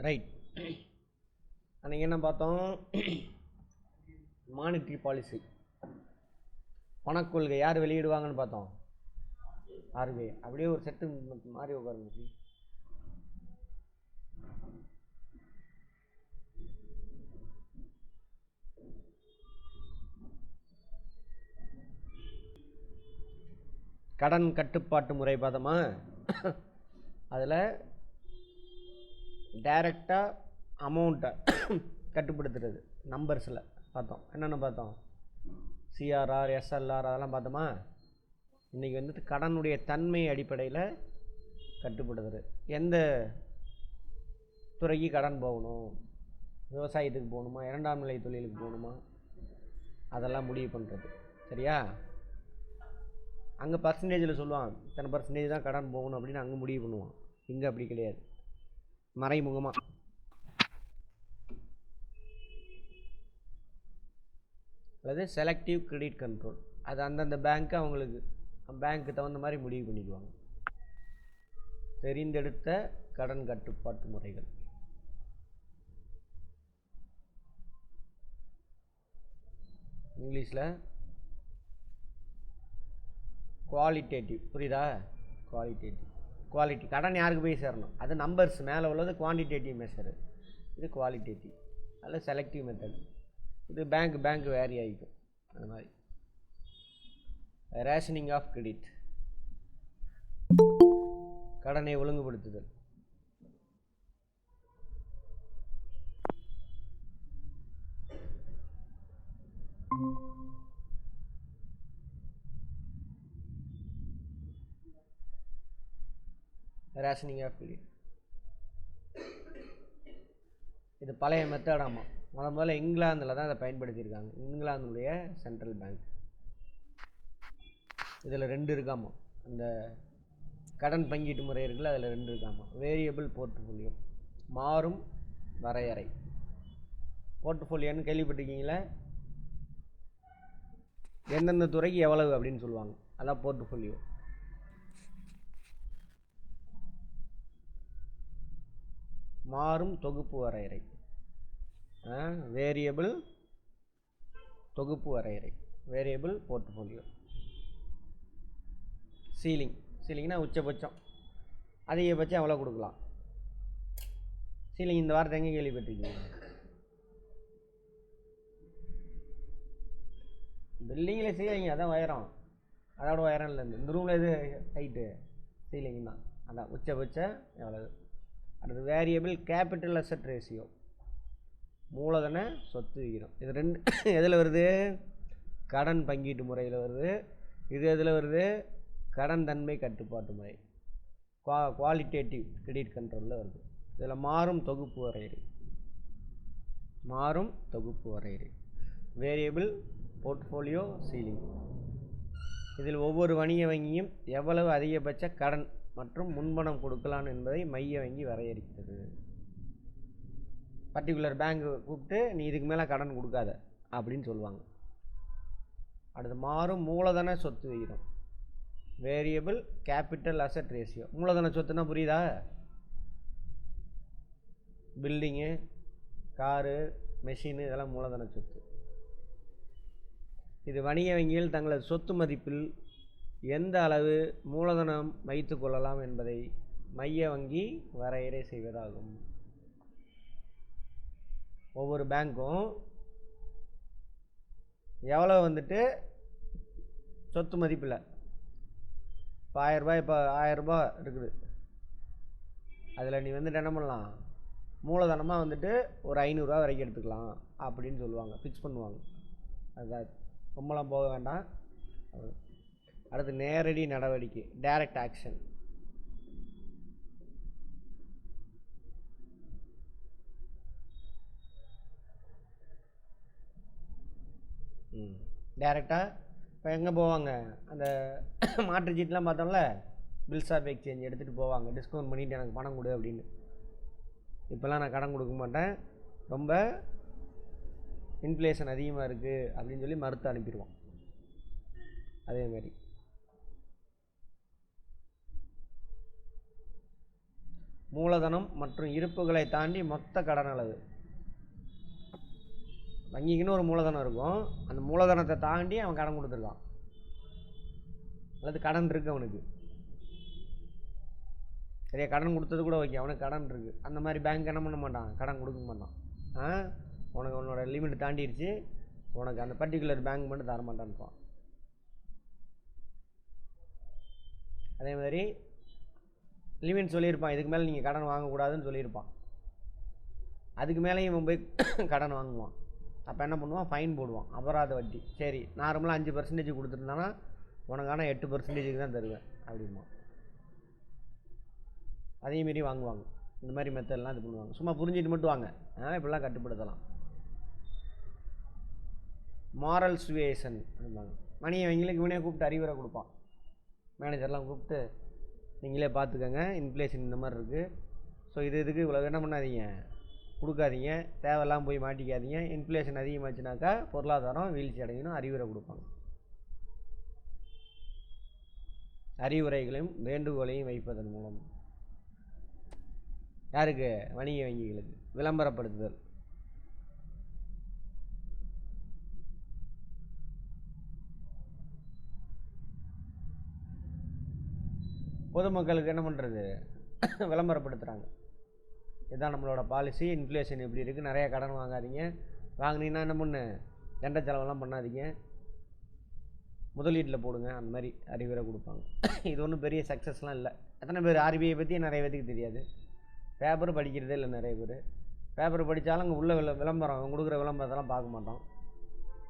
Right. அன்றைக்கி என்ன பார்த்தோம்? மானிட்ரி பாலிசி, பணக்கொள்கை யார் வெளியிடுவாங்கன்னு பார்த்தோம். ஆர்பிஐ. அப்படியே ஒரு செட்டு மாறி உட்காருங்க. கடன் கட்டுப்பாட்டு முறை பார்த்தோமா? அதில் டைரெக்டாக அமௌண்ட்டை கட்டுப்படுத்துறது நம்பர்ஸில் பார்த்தோம். என்னென்ன பார்த்தோம்? சிஆர்ஆர், எஸ்எல்ஆர் அதெல்லாம் பார்த்தோமா? இன்றைக்கி வந்துட்டு கடனுடைய தன்மை அடிப்படையில் கட்டுப்படுத்துறது. எந்த துறைக்கு கடன் போகணும், விவசாயத்துக்கு போகணுமா, இரண்டாம் நிலை தொழிலுக்கு போகணுமா, அதெல்லாம் முடிவு பண்ணுறது. சரியா? அங்கே பர்சன்டேஜில் சொல்லுவான், இத்தனை பர்சன்டேஜ் தான் கடன் போகணும் அப்படின்னு அங்கே முடிவு பண்ணுவான். இங்கே அப்படி கிடையாது, மறைமுகமாக. அதாவது செலக்டிவ் கிரெடிட் கண்ட்ரோல். அது அந்தந்த பேங்க்கு அவங்களுக்கு பேங்க்கு தகுந்த மாதிரி முடிவு பண்ணிக்குவாங்க. தெரிந்தெடுத்த கடன் கட்டுப்பாட்டு முறைகள். இங்கிலீஷில் குவாலிட்டேட்டிவ். புரியுதா? குவாலிட்டேட்டிவ். குவாலிட்டி கடன் யாருக்கு போய் சேரணும், அது நம்பர்ஸ் மேலே உள்ளது குவான்டிடேட்டிவ் மெஷரு. இது குவாலிட்டேட்டிவ். அதில் செலக்டிவ் மெத்தட். இது பேங்க் வேரி ஆகிக்கும். அது மாதிரி ரேஷனிங் ஆஃப் கிரெடிட், கடனை ஒழுங்குபடுத்துதல். ரேஷனிங் ஆஃப் கிரெடிட் இது பழைய மெத்தடாமா. முதல்ல இங்கிலாந்தில் தான் அதை பயன்படுத்தியிருக்காங்க. இங்கிலாந்துடைய சென்ட்ரல் பேங்க். இதில் 2 இருக்காமா. அந்த கடன் பங்கீட்டு முறை இருக்குல்ல, அதில் 2 இருக்காமா. வேரியபிள் போர்ட்ஃபோலியோ, மாறும் வரையறை. போர்ட்ஃபோலியோன்னு கேள்விப்பட்டிருக்கீங்களா? எந்தெந்த துறைக்கு எவ்வளவு அப்படின்னு சொல்லுவாங்க. அதான் போர்ட்ஃபோலியோ. மாறும் தொகுப்பு வரையறை, வேரியபிள் தொகுப்பு வரையறை, வேரியபிள் போர்ட்ஃபோலியோ. சீலிங்னா உச்சபட்சம், அதிகபட்சம் எவ்வளோ கொடுக்கலாம். சீலிங் இந்த வார்த்தை எங்கே கேள்விப்பட்டிருக்கீங்க? பில்டிங்கில் சீலிங் அதான் உயரம், அதோட உயரம் இல்லை. இந்த ரூமில் எது ஹைட்டு? சீலிங் தான். அதான் உச்சபட்சம் எவ்வளவு. அடுத்து வேரியபிள் கேபிட்டல் அசெட் ரேஷியோ, மூலதன சொத்து விகிதம். இது 2 எதில் வருது? கடன் பங்கீட்டு முறையில் வருது. இது எதில் வருது? கடன் தன்மை கட்டுப்பாட்டு முறை, குவாலிட்டேட்டிவ் கிரெடிட் கண்ட்ரோலில் வருது. இதில் மாறும் தொகுப்பு வரையறை, வேரியபிள் போர்ட்ஃபோலியோ சீலிங். இதில் ஒவ்வொரு வணிக வங்கியும் எவ்வளவு அதிகபட்ச கடன் மற்றும் முன்பணம் கொடுக்கலாம் என்பதை மைய வங்கி வரையறுக்கிறது. பர்டிகுலர் பேங்க் கூப்பிட்டு நீ இதுக்கு மேலே கடன் கொடுக்காத அப்படின்னு சொல்லுவாங்க. அடுத்து மாறும் மூலதன சொத்து விகிதம், வேரியபிள் கேபிட்டல் அசெட் ரேஷியோ. மூலதன சொத்துனா புரியுதா? பில்டிங்கு, காரு, மெஷினு இதெல்லாம் மூலதன சொத்து. இது வணிக வங்கிகள் தங்களது சொத்து மதிப்பில் எந்த அளவு மூலதனம் வைத்து கொள்ளலாம் என்பதை மைய வங்கி வரையறை செய்வதாகும். ஒவ்வொரு பேங்க்கும் எவ்வளோ வந்துட்டு சொத்து மதிப்பில், இப்போ 1000 ரூபாய், இப்போ 1000 ரூபாய் இருக்குது, அதில் நீ வந்துட்டு என்ன பண்ணலாம், மூலதனமாக வந்துட்டு ஒரு 500 ரூபா வரைக்கும் எடுத்துக்கலாம் அப்படின்னு சொல்லுவாங்க, ஃபிக்ஸ் பண்ணுவாங்க. அதுதான், ரொம்பலாம் போக வேண்டாம். அடுத்து நேரடி நடவடிக்கை, டைரக்ட் ஆக்ஷன். டைரெக்டாக இப்போ எங்கே போவாங்க? அந்த மாற்றுச்சீட்டுலாம் பார்த்தோம்ல, பில்ஸ் ஆஃப் எக்ஸ்சேஞ்ச் எடுத்துகிட்டு போவாங்க, டிஸ்கவுண்ட் பண்ணிவிட்டு எனக்கு பணம் கொடு அப்படின்னு. இப்போல்லாம் நான் கடன் கொடுக்க மாட்டேன், ரொம்ப இன்ஃப்ளேஷன் அதிகமாக இருக்குது அப்படின்னு சொல்லி மறுத்து அனுப்பிடுவான். அதேமாரி மூலதனம் மற்றும் இருப்புகளை தாண்டி மொத்த கடன் அளவு. வங்கிக்குன்னு ஒரு மூலதனம் இருக்கும், அந்த மூலதனத்தை தாண்டி அவன் கடன் கொடுத்துருக்கான், அல்லது கடன் இருக்கு அவனுக்கு. சரியா, கடன் கொடுத்தது கூட ஓகே, அவனுக்கு கடன் இருக்குது. அந்த மாதிரி பேங்க் என்ன பண்ண மாட்டான், கடன் கொடுக்க மாட்டான். உனக்கு உன்னோட லிமிட் தாண்டிடுச்சு, உனக்கு அந்த பர்டிகுலர் பேங்க் மட்டும் தர மாட்டான்ப்பான். அதே மாதிரி லிமிட் சொல்லியிருப்பான், இதுக்கு மேலே நீங்கள் கடன் வாங்கக்கூடாதுன்னு சொல்லியிருப்பான். அதுக்கு மேலேயும் இவன் போய் கடன் வாங்குவான். அப்போ என்ன பண்ணுவான், ஃபைன் போடுவான், அபராத வட்டி. சரி, நார்மலாக 5% கொடுத்துருந்தானா உனக்கான 8% தான் தருவேன் அப்படிமா. அதையும் மீறி வாங்குவாங்க. இந்த மாதிரி மெத்தட்லாம் இது பண்ணுவாங்க. சும்மா புரிஞ்சிட்டு மட்டும் வாங்க, இப்படிலாம் கட்டுப்படுத்தலாம். மாரல் சுவேஷன் அப்படிம்பாங்க. மணியை இவங்களுக்கு இவனே கூப்பிட்டு அறிவுரை கொடுப்பான். மேனேஜர்லாம் கூப்பிட்டு, நீங்களே பார்த்துக்கங்க, இன்ஃப்ளேஷன் இந்த மாதிரி இருக்குது, ஸோ இதுக்கு இவ்வளோ என்ன பண்ணாதீங்க, கொடுக்காதீங்க, தேவையெல்லாம் போய் மாட்டிக்காதீங்க, இன்ஃப்ளேஷன் அதிகமாச்சுனாக்கா பொருளாதாரம் வீழ்ச்சி அடையணும், அறிவுரை கொடுப்பாங்க. அறிவுரைகளையும் வேண்டுகோளையும் வைப்பதன் மூலம் யாருக்கு, வணிக வங்கிகளுக்கு விளம்பரப்படுத்துதல். பொதுமக்களுக்கு என்ன பண்ணுறது, விளம்பரப்படுத்துகிறாங்க. இதுதான் நம்மளோட பாலிசி, இன்ஃப்ளேஷன் எப்படி இருக்குது, நிறையா கடன் வாங்காதீங்க, வாங்கினீங்கன்னா என்ன பண்ணு, எண்ட செலவெல்லாம் பண்ணாதீங்க, முதலீட்டில் போடுங்க, அந்த மாதிரி அறிவுரை கொடுப்பாங்க. இது ஒன்றும் பெரிய சக்ஸஸ்லாம் இல்லை. எத்தனை பேர் ஆர்பிஐ பற்றி நிறைய பேருக்கு தெரியாது, பேப்பர் படிக்கிறதே இல்லை நிறைய பேர். பேப்பர் படித்தாலும் அங்கே உள்ள விளம்பரம், அவங்க கொடுக்குற விளம்பரத்தெல்லாம் பார்க்க மாட்டோம்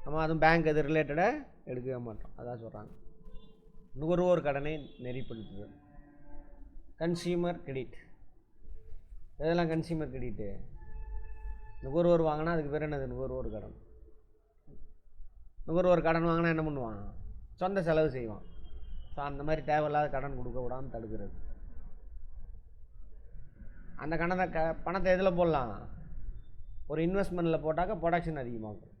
நம்ம, அதுவும் பேங்க் அது ரிலேட்டடாக எடுக்கவே மாட்டோம். அதான் சொல்கிறாங்க. நுகர்வோர் கடனை நெறிப்படுத்துது. கன்சியூமர் கிரெடிட், இதெல்லாம் கன்சியூமர் கிரெடிட்டு. நுகர்வோர் வாங்கினா அதுக்கு பேர் என்னது, நுகர்வோர் கடன். நுகர்வோர் கடன் வாங்கினா என்ன பண்ணுவான், சொந்த செலவு செய்வான். ஸோ அந்த மாதிரி தேவையில்லாத கடன் கொடுக்க விடாமல் தடுக்கிறது. அந்த பணத்தை எதில் போடலாம், ஒரு இன்வெஸ்ட்மெண்ட்டில் போட்டாக்க ப்ரொடக்ஷன் அதிகமாகும்.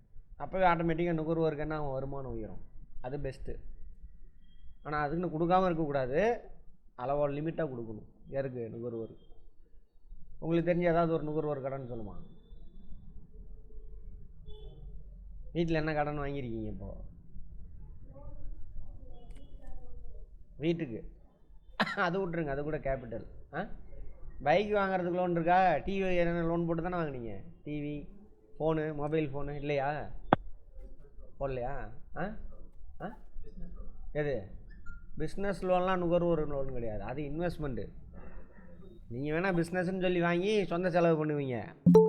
அப்போவே ஆட்டோமேட்டிக்காக நுகர்வோருக்கு என்ன வருமானம் உயரும். அது பெஸ்ட்டு. ஆனால் அதுக்குன்னு கொடுக்காமல் இருக்கக்கூடாது, அளவோட லிமிட்டாக கொடுக்கணும். யாருக்கு, நுகர்வோர். உங்களுக்கு தெரிஞ்ச ஏதாவது ஒரு நுகர்வோர் கடன் சொல்லுமா, வீட்டில் என்ன கடன் வாங்கியிருக்கீங்க இப்போது, வீட்டுக்கு அது விட்ருங்க, அது கூட கேபிட்டல். பைக் வாங்குறதுக்கு லோன் இருக்கா, டிவி என்ன லோன் போட்டு தானே வாங்கினீங்க, டிவி ஃபோனு மொபைல் ஃபோனு இல்லையா, போடலையா? எது பிஸ்னஸ் லோன்லாம் நுகர்வோர் லோன் கிடையாது, அது இன்வெஸ்ட்மெண்ட்டு. நீங்கள் வேணால் பிஸ்னஸ்ன்னு சொல்லி வாங்கி சொந்த செலவு பண்ணுவீங்க,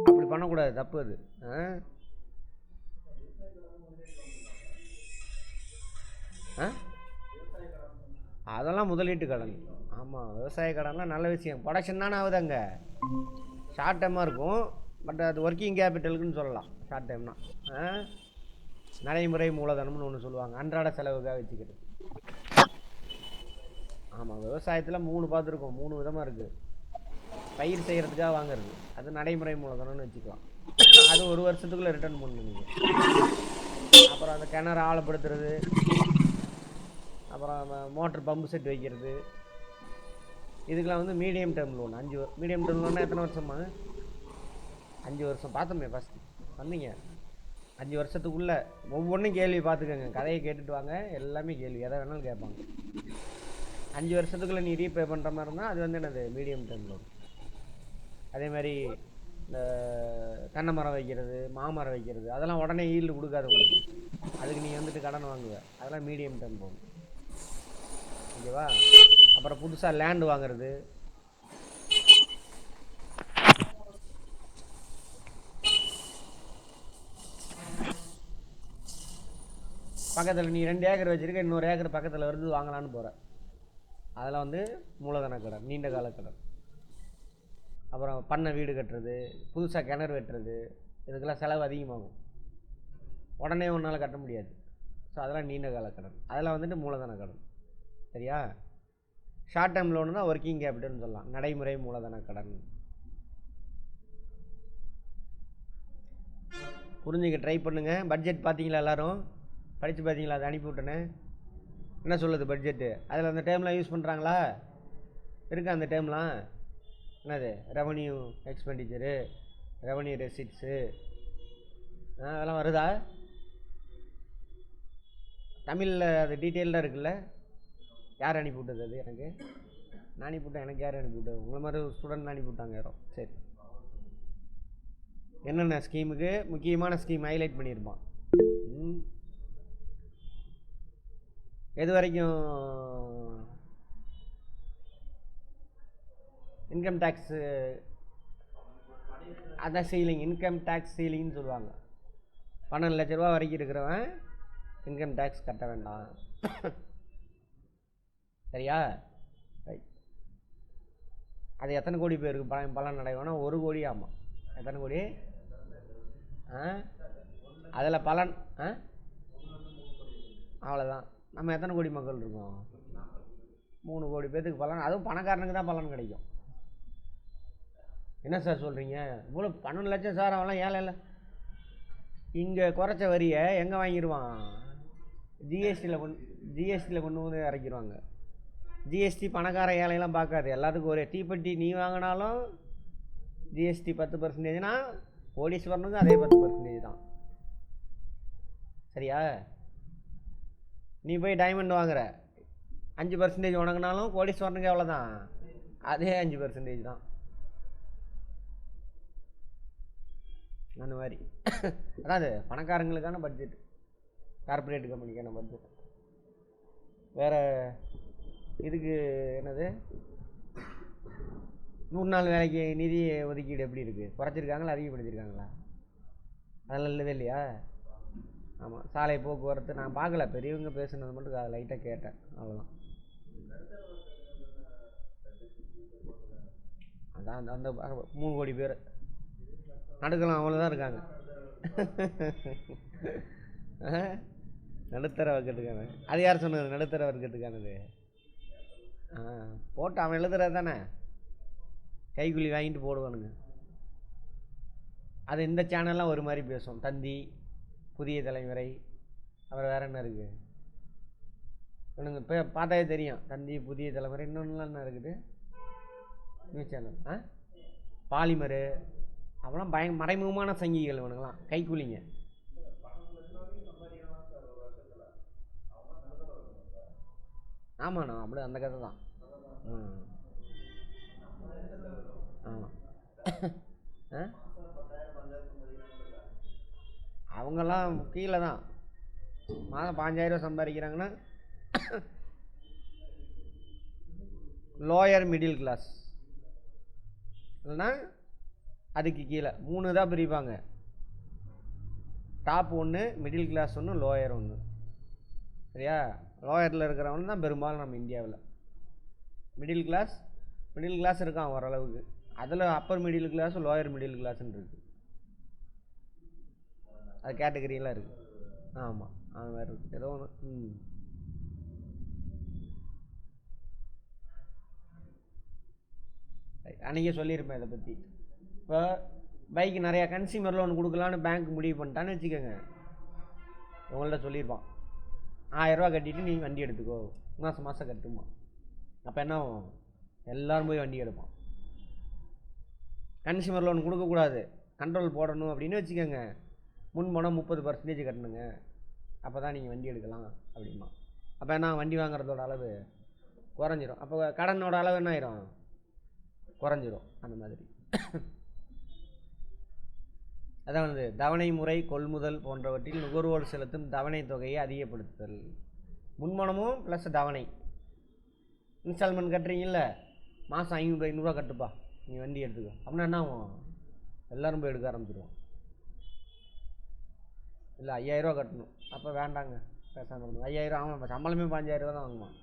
அப்படி பண்ணக்கூடாது, தப்பு அது. அதெல்லாம் முதலீட்டு கடன். ஆமாம், விவசாய கடன்லாம் நல்ல விஷயம். ப்ரொடக்ஷன் தானே ஆகுது அங்கே, ஷார்ட் டைமாக இருக்கும், பட் அது ஒர்க்கிங் கேபிட்டலுக்குன்னு சொல்லலாம். ஷார்ட் டைம்னா நடைமுறை மூலதனம்னு ஒன்று சொல்லுவாங்க, அன்றாட செலவுக்காக வச்சுக்கிறது. ஆமாம், விவசாயத்தில் 3 பார்த்துருக்கோம், 3 விதமாக இருக்குது. பயிர் செய்கிறதுக்காக வாங்குறது, அது நடைமுறை மூலதனம்னு வச்சுக்கலாம். அது 1 வருஷத்துக்குள்ளே ரிட்டர்ன் பண்ணுவீங்க. அப்புறம் அந்த கிணறு ஆழப்படுத்துறது, அப்புறம் மோட்ரு பம்பு செட் வைக்கிறது, இதுக்கெலாம் வந்து medium term loan. 5 medium term லோன்னா எத்தனை வருஷமா, 5 வருஷம் பார்த்தோமே ஃபஸ்ட்டு வந்தீங்க. 5 வருஷத்துக்குள்ளே ஒவ்வொன்றும் கேள்வி பார்த்துக்கோங்க, கதையை கேட்டுட்டு வாங்க, எல்லாமே கேள்வி, எதை வேணாலும் கேட்பாங்க. 5 வருஷத்துக்குள்ளே நீ ரீபே பண்ணுற மாதிரி இருந்தால் அது வந்து என்னது, மீடியம் டேர்ம் லோன். அதே மாதிரி இந்த தென்னை மரம் வைக்கிறது, மாமரம் வைக்கிறது, அதெல்லாம் உடனே ஈல்டு கொடுக்காது உங்களுக்கு, அதுக்கு நீங்கள் வந்துட்டு கடன் வாங்குவ, அதெல்லாம் மீடியம் டேர்ம் லோன். ஓகேவா? அப்புறம் புதுசாக லேண்டு வாங்குறது, பக்கத்தில் நீ 2 ஏக்கர் வச்சுருக்க, இன்னொரு ஏக்கர் பக்கத்தில் வருது வாங்கலான்னு போகிற, அதெல்லாம் வந்து மூலதன கடன், நீண்ட கால கடன். அப்புறம் பண்ணை வீடு கட்டுறது, புதுசாக கிணறு வெட்டுறது, இதுக்கெல்லாம் செலவு அதிகமாகும், உடனே ஒன்றால் கட்ட முடியாது. ஸோ அதெல்லாம் நீண்ட கால கடன், அதெல்லாம் வந்துட்டு மூலதன கடன். சரியா? ஷார்ட் டைம் லோனு தான் ஒர்க்கிங் கேபிட்டல்னு சொல்லலாம், நடைமுறை மூலதன கடன். புரிஞ்சுக்க ட்ரை பண்ணுங்கள். பட்ஜெட் பார்த்தீங்களா, எல்லோரும் படித்து பார்த்தீங்களா? அதை அனுப்பி விட்டேனே, என்ன சொல்லுது பட்ஜெட்டு, அதில் அந்த டேர்ம்லாம் யூஸ் பண்ணுறாங்களா, இருக்கா அந்த டேர்ம்லாம்? என்னது ரெவன்யூ எக்ஸ்பெண்டிச்சரு, ரெவன்யூ ரெசிப்ட்ஸு, அதெல்லாம் வருதா? தமிழில் அது டீட்டெயில்டாக இருக்குல்ல. யார் அனுப்பி விட்டது அது? எனக்கு நான் அனுப்பிவிட்டேன். எனக்கு யார் அனுப்பி விட்டது? உங்களை மாதிரி ஒரு ஸ்டூடெண்ட் அனுப்பி விட்டாங்க யாரோ. சரி, என்னென்ன ஸ்கீமுக்கு முக்கியமான ஸ்கீம் ஹைலைட் பண்ணியிருப்பான். எது வரைக்கும் இன்கம் டேக்ஸு, அதான் சீலிங், இன்கம் டேக்ஸ் சீலிங்னு சொல்லுவாங்க. 12 லட்ச ரூபா வரைக்கும் இருக்கிறவன் இன்கம் டேக்ஸ் கட்ட வேண்டாம். சரியா? ரைட். அது எத்தனை கோடி பேருக்கு பலன் அடைவோன்னா 1 கோடி. ஆமாம், எத்தனை கோடி? அதில் பலன் அவ்வளோதான். நம்ம எத்தனை கோடி மக்கள் இருக்கோம்? 3 கோடி பேருக்கு பலன். அதுவும் பணக்காரனுக்கு தான் பலன் கிடைக்கும். என்ன சார் சொல்கிறீங்க? இவ்வளோ 12 லட்சம் சார், அவன்லாம் ஏழை இல்லை. இங்கே குறைச்ச வரியை எங்கே வாங்கிடுவான்? ஜிஎஸ்டியில் கொண்டு வந்து இறக்கிடுவாங்க. ஜிஎஸ்டி பணக்கார ஏழையெல்லாம் பார்க்காது, எல்லாத்துக்கும் ஒரே தீப்பெட்டி. நீ வாங்கினாலும் ஜிஎஸ்டி 10%னா கோடீஸ்வரனுக்கும் அதே 10% தான். சரியா? நீ போய் டைமண்ட் வாங்குற, 5% உனக்குனாலும் கோடீஸ்வரனுக்கு எவ்வளோ தான்? அதே 5% தான். அந்த மாதிரி அதாவது பணக்காரங்களுக்கான பட்ஜெட், கார்பரேட் கம்பெனிக்கான பட்ஜெட். வேறு இதுக்கு என்னது 100 நாள் வேலைக்கு நிதி ஒதுக்கீடு எப்படி இருக்குது? குறைச்சிருக்காங்களா அதிகப்படுத்திருக்காங்களா? அதெல்லாம் இல்லவே இல்லையா? ஆமாம், சாலை போக்குவரத்து நான் பார்க்கல, பெரியவங்க பேசுனது மட்டும் அதை லைட்டாக கேட்டேன், அவ்வளோதான். அதான் அந்த 3 கோடி பேர் நடுக்கலாம், அவ்வளோதான் இருக்காங்க. நடுத்தர வர்க்கத்துக்கான. அது யார் சொன்னது நடுத்தர வர்க்கத்துக்கானது? போட்டு அவன் எழுதுறது தானே, கைக்கூலி வாங்கிட்டு போடுவானுங்க. அது இந்த சேனல்லாம் ஒரு மாதிரி பேசும். தந்தி, புதிய தலைமுறை, அப்புறம் வேறு என்ன இருக்குது? எனக்கு இப்போ பார்த்தாவே தெரியும். தந்தி, புதிய தலைமுறை, இன்னொன்றுலாம் என்ன இருக்குது நியூஸ் சேனல்? பாலிமரு, அவெல்லாம் மறைமுகமான சங்கிகள் இவனுங்களாம், கைக்கூலிங்க. ஆமாண்ணா, அப்படி அந்த கதை தான். ஆமாம். அவங்கெல்லாம் கீழே தான். மாதம் 5000 சம்பாதிக்கிறாங்கன்னா லோயர் மிடில் கிளாஸ், இல்லைன்னா அதுக்கு கீழே 3 தான் பிரிப்பாங்க. Top 1, middle class 1, lower 1. சரியா? லோயரில் இருக்கிறவன் தான் பெரும்பாலும் நம்ம இந்தியாவில். மிடில் கிளாஸ் இருக்கான் ஓரளவுக்கு. அதில் upper middle class, lower middle கிளாஸ்ன்னு இருக்குது. அது கேட்டகரியெலாம் இருக்குது. ஆமாம், அது மாதிரி இருக்குது ஏதோ ஒன்று. அன்றைக்கே சொல்லியிருப்பேன் இதை பற்றி. இப்போ பைக்கு நிறையா கன்சியூமர் லோன் கொடுக்கலான்னு பேங்க் முடிவு பண்ணிட்டான்னு வச்சுக்கோங்க. உங்கள்கிட்ட சொல்லியிருப்பான் 1000 ரூபா கட்டிட்டு நீங்கள் வண்டி எடுத்துக்கோ, மாதம் கட்டுமா. அப்போ என்ன ஆகும்? எல்லோரும் போய் வண்டி எடுப்பான். கன்சியூமர் லோன் கொடுக்கக்கூடாது, கண்ட்ரோல் போடணும் அப்படின்னு வச்சுக்கோங்க. முன் போனால் 30% கட்டணுங்க, அப்போ தான் நீங்கள் வண்டி எடுக்கலாம் அப்படிமா. அப்போ என்ன, வண்டி வாங்குறதோட அளவு குறைஞ்சிரும். அப்போ கடனோட அளவு என்ன ஆயிரும்? குறைஞ்சிரும். அந்த மாதிரி அதான் வந்து தவணை முறை கொள்முதல் போன்றவற்றில் நுகர்வோர் செலுத்தும் தவணை தொகையை அதிகப்படுத்துதல். முன்பணமும் ப்ளஸ் தவணை. இன்ஸ்டால்மெண்ட் கட்டுறீங்கல்ல, மாதம் 500 கட்டுப்பா, நீ வண்டி எடுத்துக்கோ அப்படின்னா என்ன ஆகும்? எல்லோரும் போய் எடுக்க ஆரம்பிச்சிடுவோம். இல்லை 5000 ரூபா கட்டணும், அப்போ வேண்டாங்க பேசாமல் 5000. ஆமாம், சம்பளமே 5000 தான் வாங்குவான்.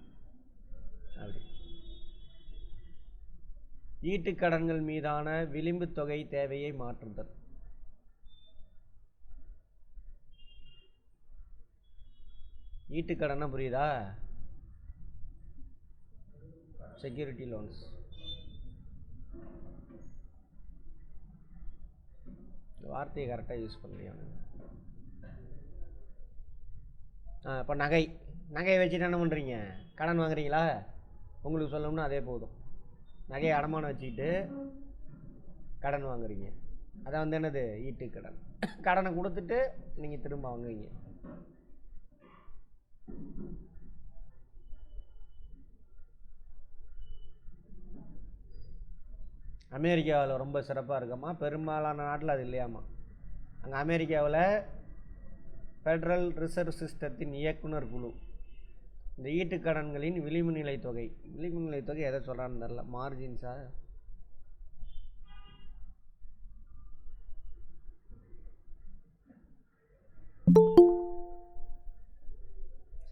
அப்படி ஈட்டுக்கடன்கள் மீதான விளிம்பு தொகை தேவையை மாற்றுதல். ஈட்டுக்கடனா புரியுதா? Security loans. வார்த்தையை கரெக்டாக யூஸ் பண்ணலையா? இப்போ நகையை வச்சுட்டு என்ன பண்ணுறீங்க? கடன் வாங்குறீங்களா? உங்களுக்கு சொல்லணும்னா அதே போதும். நகையை அடமானம் வச்சுக்கிட்டு கடன் வாங்குறீங்க. அதான் வந்து என்னது ஈட்டு கடன். கடனை கொடுத்துட்டு நீங்கள் திரும்ப வாங்குவீங்க. அமெரிக்காவில் ரொம்ப சிறப்பாக இருக்குமா, பெரும்பாலான நாட்டில் அது இல்லையாமா. அங்கே அமெரிக்காவில் ஃபெடரல் ரிசர்வ் சிஸ்டத்தின் இயக்குனர் குழு இந்த ஈட்டுக்கடன்களின் விளிம்பு நிலை தொகை எதை சொல்கிறான்னு தெரில, மார்ஜின்ஸா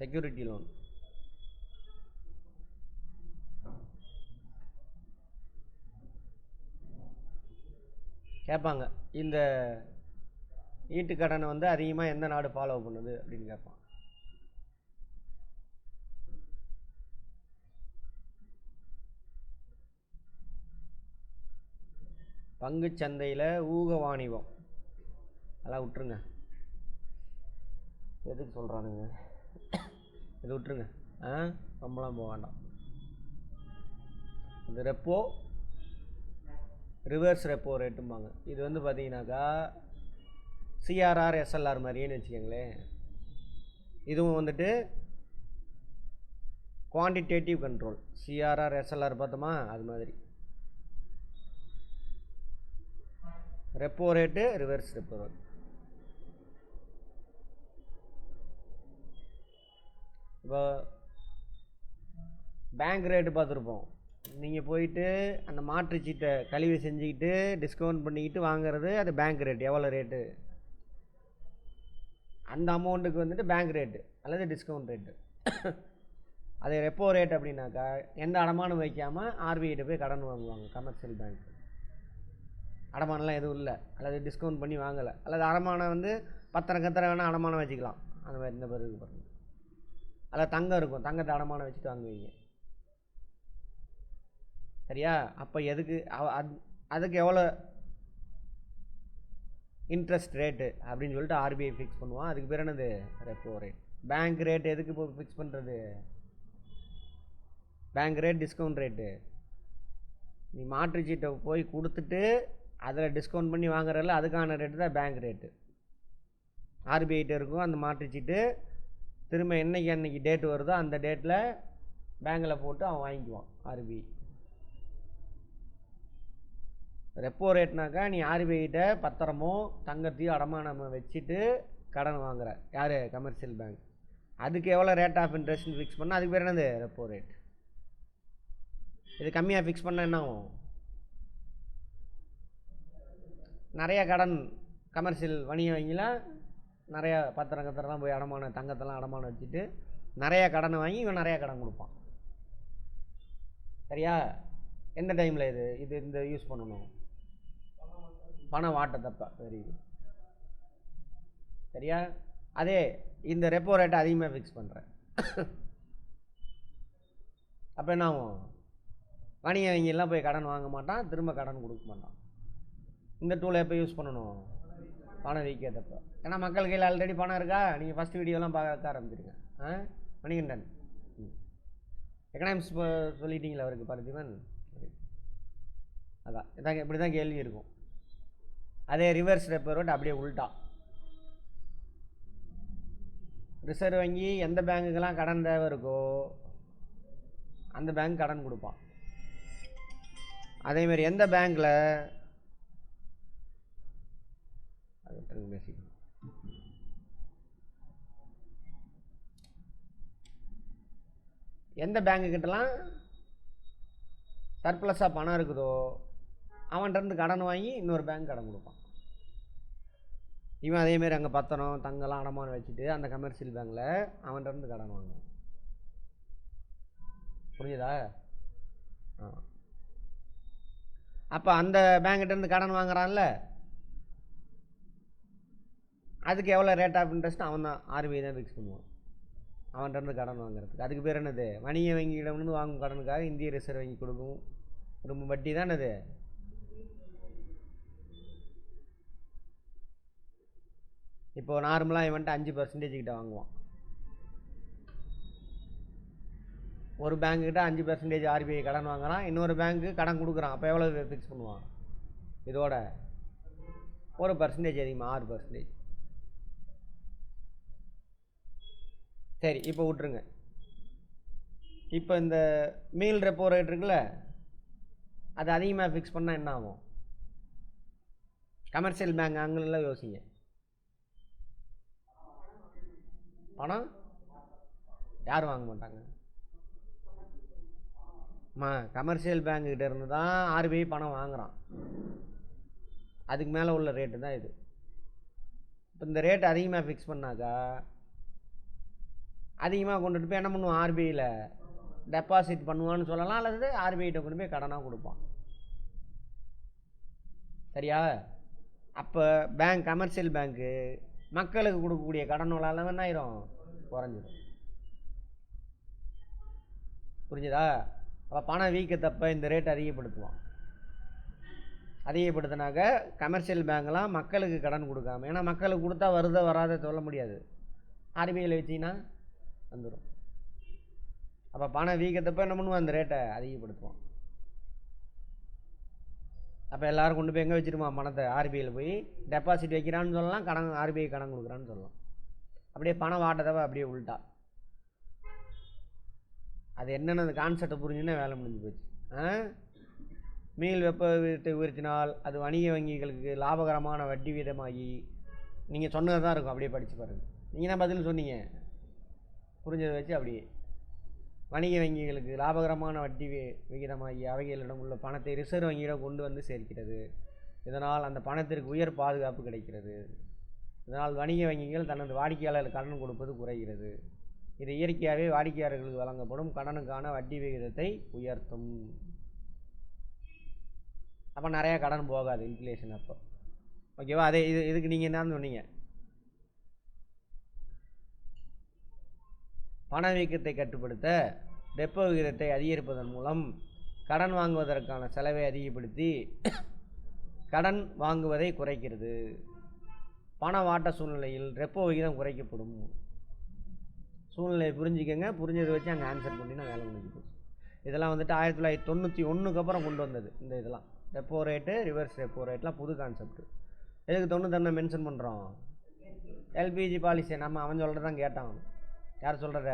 செக்யூரிட்டி லோன் கேட்பாங்க. இந்த ஈட்டுக்கடனை வந்து அதிகமாக எந்த நாடு ஃபாலோ பண்ணுது அப்படின்னு கேட்பான். பங்குச்சந்தையில் ஊக வாணிபம் அதெல்லாம் விட்டுருங்க. எதுக்கு சொல்கிறானுங்க, இது விட்டுருங்க. ரொம்பலாம் போக வேண்டாம். இந்த ரெப்போ ரிவர்ஸ் ரெப்போ ரேட்டும்பாங்க. இது வந்து பார்த்தீங்கன்னாக்கா சிஆர்ஆர் எஸ்எல்ஆர் மாதிரின்னு வச்சுக்கோங்களேன். இதுவும் வந்துட்டு குவான்டிடேட்டிவ் கண்ட்ரோல். சிஆர்ஆர் எஸ்எல்ஆர் பார்த்தோமா, அது மாதிரி repo rate reverse repo rate. இப்போ பேங்க் ரேட்டு பார்த்துருப்போம். நீங்கள் போயிட்டு அந்த மாற்றுச்சீட்டை கழிவு செஞ்சுக்கிட்டு டிஸ்கவுண்ட் பண்ணிக்கிட்டு வாங்குறது அது பேங்க் ரேட்டு. எவ்வளோ ரேட்டு, அந்த அமௌண்ட்டுக்கு வந்துட்டு பேங்க் ரேட்டு அல்லது டிஸ்கவுண்ட் ரேட்டு. அது ரெப்போ ரேட் அப்படின்னாக்கா எந்த அடமானம் வைக்காமல் ஆர்பிஐட்ட போய் கடன் வாங்குவாங்க கமர்ஷியல் பேங்க். அடமானம்லாம் எதுவும் இல்லை, அல்லது டிஸ்கவுண்ட் பண்ணி வாங்கலை, அல்லது அடமானம் வந்து பத்திரம் வேணால் அடமானம் வச்சுக்கலாம். அந்த மாதிரி இந்த பிறகு பாருங்கள். அதில் தங்கம் இருக்கும், தங்கத்தை அடமானம் வச்சுட்டு வாங்குவீங்க. சரியா? அப்போ எதுக்கு அதுக்கு எவ்வளோ இன்ட்ரெஸ்ட் ரேட்டு அப்படின்னு சொல்லிட்டு ஆர்பிஐ ஃபிக்ஸ் பண்ணுவான். அதுக்கு பேர் என்னது ரெப்போ ரேட். பேங்க் ரேட் எதுக்கு இப்போ ஃபிக்ஸ் பண்ணுறது? Bank rate discount rate. நீ மாற்றுச்சீட்டை போய் கொடுத்துட்டு அதில் டிஸ்கவுண்ட் பண்ணி வாங்குறதில்ல, அதுக்கான ரேட்டு தான் பேங்க் ரேட்டு. ஆர்பிஐட்ட இருக்கும் அந்த மாற்றுச்சீட்டு. திரும்ப அன்னைக்கு டேட்டு வருதோ அந்த டேட்டில் பேங்கில் போட்டு அவன் வாங்கிக்குவான் ஆர்பிஐ. ரெப்போ ரேட்னாக்கா நீ ஆர்பிஐட்ட பத்திரமோ தங்கத்தையோ அடமானம் வச்சுட்டு கடன் வாங்குற யார், கமர்ஷியல் பேங்க். அதுக்கு எவ்வளோ ரேட் ஆஃப் இன்ட்ரெஸ்ட்னு ஃபிக்ஸ் பண்ணால் அதுக்கு பேர் என்னது ரெப்போ ரேட். இது கம்மியாக ஃபிக்ஸ் பண்ணால் என்ன ஆகும்? நிறையா கடன் கமர்ஷியல் வணிக வங்கிலாம் நிறையா பத்திரங்கத்திரலாம் போய் அடமானம் தங்கத்தெல்லாம் அடமானம் வச்சுட்டு நிறையா கடனை வாங்கி இவன் நிறையா கடன் கொடுப்பான். சரியா? எந்த டைமில் இது இந்த யூஸ் பண்ணணும்? பணம் வாட்டத்தப்ப. Very good. சரியா? அதே இந்த ரெப்போ ரேட்டை அதிகமாக ஃபிக்ஸ் பண்ணுறேன். அப்போ என்ன ஆகும்? வணிக வங்கியெல்லாம் போய் கடன் வாங்க மாட்டான், திரும்ப கடன் கொடுக்க மாட்டான். இந்த டூலை எப்போ யூஸ் பண்ணணும்? பணம் விற்கிறதப்போ. ஏன்னா மக்கள் கையில் ஆல்ரெடி பணம் இருக்கா? நீங்கள் ஃபஸ்ட் வீடியோலாம் பார்க்க ஆரம்பிச்சிருங்க. மணிகண்டன் எக்கனாமிக்ஸ் சொல்லிட்டீங்களா அவருக்கு பார்த்திபன்? அதான் இதாங்க இப்படி தான் கேள்வி இருக்கும். அதே ரிவர்ஸ் ரெப்போ ரேட் அப்படியே உள்டா. ரிசர்வ் வங்கி எந்த பேங்குக்கெல்லாம் கடன் தேவை இருக்கோ அந்த பேங்க் கடன் கொடுப்பான். அதேமாதிரி எந்த பேங்க்கில் பேசிக்கணும், எந்த பேங்குக்கிட்டலாம் சர்ப்ளஸாக பணம் இருக்குதோ அவன்கிட்டருந்து கடன் வாங்கி இன்னொரு பேங்க் கடன் கொடுப்பான். இவன் அதேமாரி அங்கே பத்திரம் தங்கெல்லாம் அடமானம் வச்சுட்டு அந்த கமர்ஷியல் பேங்கில் அவன்கிட்டருந்து கடன் வாங்குவான். புரியுதா? அப்போ அந்த பேங்கிட்டேருந்து கடன் வாங்குறான்ல, அதுக்கு எவ்வளோ ரேட் ஆஃப் இன்ட்ரெஸ்ட் அவன் தான் ஆர்பிஐ தான் ஃபிக்ஸ் பண்ணுவான் அவன்கிட்டருந்து கடன் வாங்குறதுக்கு. அதுக்கு பேர் என்னது? வணிக வங்கியிடம்னு வாங்கும் கடனுக்காக இந்திய ரிசர்வ் வங்கி கொடுக்கும் ரொம்ப வட்டி தான் அது. இப்போது நார்மலாக இவன்ட்டு 5% கிட்ட வாங்குவான். ஒரு பேங்க்கிட்ட 5% ஆர்பிஐ கடன் வாங்குறான், இன்னொரு பேங்க்கு கடன் கொடுக்குறான். அப்போ எவ்வளோ ஃபிக்ஸ் பண்ணுவான்? இதோட 1% அதிகமாக 6%. சரி, இப்போ விட்டுருங்க. இப்போ இந்த மீல் ரெப்போ ரேட் இருக்குல்ல, அது அதிகமாக ஃபிக்ஸ் பண்ணால் என்ன ஆகும்? கமர்ஷியல் பேங்க் ஆங்கிளில் யோசிங்க. பணம் யாரும் வாங்க மாட்டாங்க. கமர்ஷியல் பேங்க்கிட்ட இருந்து தான் ஆர்பிஐ பணம் வாங்குறான். அதுக்கு மேலே உள்ள ரேட்டு தான் இது. இப்போ இந்த ரேட் அதிகமாக ஃபிக்ஸ் பண்ணாக்கா அதிகமாக கொண்டுட்டு போய் என்ன பண்ணுவான்? ஆர்பிஐயில் டெபாசிட் பண்ணுவான்னு சொல்லலாம், அல்லது ஆர்பிஐட்ட கொண்டு போய் கடனாக கொடுப்பான். சரியா? அப்போ பேங்க், கமர்ஷியல் பேங்க்கு மக்களுக்கு கொடுக்கக்கூடிய கடனோட அளவு என்ன ஆயிரும்? குறைஞ்சிடும். புரிஞ்சுதா? அப்போ பணம் வீக்கத்தப்ப இந்த ரேட் அதிகப்படுத்துவான். அதிகப்படுத்தினாக்க கமர்ஷியல் பேங்க்லாம் மக்களுக்கு கடன் கொடுக்காம, ஏன்னா மக்களுக்கு கொடுத்தா வருத வராத சொல்ல முடியாது, ஆர்பிஐயில் வச்சிங்கன்னா வந்துடும். அப்போ பணம் வீக்கத்தப்ப என்ன பண்ணுவான்? அந்த ரேட்டை அதிகப்படுத்துவான். அப்போ எல்லோரும் கொண்டு போய் எங்கே வச்சுருவான்? பணத்தை ஆர்பிஐயில் போய் டெபாசிட் வைக்கிறான்னு சொல்லலாம், கடன் ஆர்பிஐ கடன் கொடுக்குறான்னு சொல்லலாம். அப்படியே பணம் வாட்டதவ அப்படியே உள்ட்டா. அது என்னென்ன அந்த கான்செப்டை புரிஞ்சுன்னா வேலை முடிஞ்சு போச்சு. மீள் வெப்ப வீதத்தை உயர்த்தினால் அது வணிக வங்கிகளுக்கு லாபகரமான வட்டி வீதமாகி, நீங்கள் சொன்னது தான் இருக்கும், அப்படியே படித்து பாருங்கள். நீங்கள் தான் பதில் சொன்னீங்க, புரிஞ்சதை வச்சு அப்படியே வணிக வங்கிகளுக்கு லாபகரமான வட்டி விகிதமாகி அவைகளிடம் உள்ள பணத்தை ரிசர்வ் வங்கியிடம் கொண்டு வந்து சேர்க்கிறது. இதனால் அந்த பணத்திற்கு உயர் பாதுகாப்பு கிடைக்கிறது. இதனால் வணிக வங்கிகள் தனது வாடிக்கையாளர்களுக்கு கடன் கொடுப்பது குறைகிறது. இது இயற்கையாகவே வாடிக்கையாளர்களுக்கு வழங்கப்படும் கடனுக்கான வட்டி விகிதத்தை உயர்த்தும். அப்போ நிறையா கடன் போகாது, இன்ஃப்ளேஷன் அப்போ. ஓகேவா? அதே இதுக்கு நீங்கள் என்னன்னு சொன்னீங்க? பணவீக்கத்தை கட்டுப்படுத்த ரெப்போ விகிதத்தை அதிகரிப்பதன் மூலம் கடன் வாங்குவதற்கான செலவை அதிகப்படுத்தி கடன் வாங்குவதை குறைக்கிறது. பண வாட்ட சூழ்நிலையில் ரெப்போ விகிதம் குறைக்கப்படும். சூழ்நிலையை புரிஞ்சுக்கங்க, புரிஞ்சதை வச்சு அங்கே ஆன்சர் பண்ணினா வேலை முடிஞ்சு போச்சு. இதெல்லாம் வந்துட்டு 1991 அப்புறம் கொண்டு வந்தது. இந்த இதெல்லாம் ரெப்போ ரேட்டு, ரிவர்ஸ் ரெப்போ ரேட்லாம் புது கான்செப்ட். எதுக்கு 91 மென்ஷன் பண்ணுறோம்? எல்பிஜி பாலிசி நம்ம அவன் சொல்கிறது தான் கேட்டான். யார் சொல்கிறத?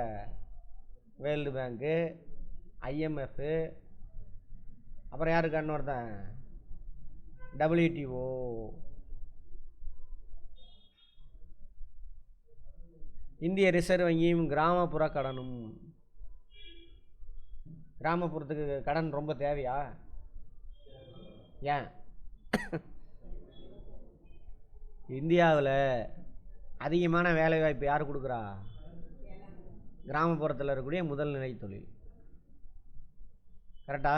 வேர்ல்டு பேங்க்கு, ஐஎம்எஃப், அப்புறம் யாருக்கு இன்னொருத்தன் WTO. இந்திய ரிசர்வ் வங்கியும் கிராமப்புற கடனும். கிராமப்புறத்துக்கு கடன் ரொம்ப தேவையா? ஏன்? இந்தியாவில் அதிகமான வேலை வாய்ப்பு யார் கொடுக்குறா? கிராமப்புறத்தில் இருக்கக்கூடிய முதல் நிலை தொழில். கரெக்டா?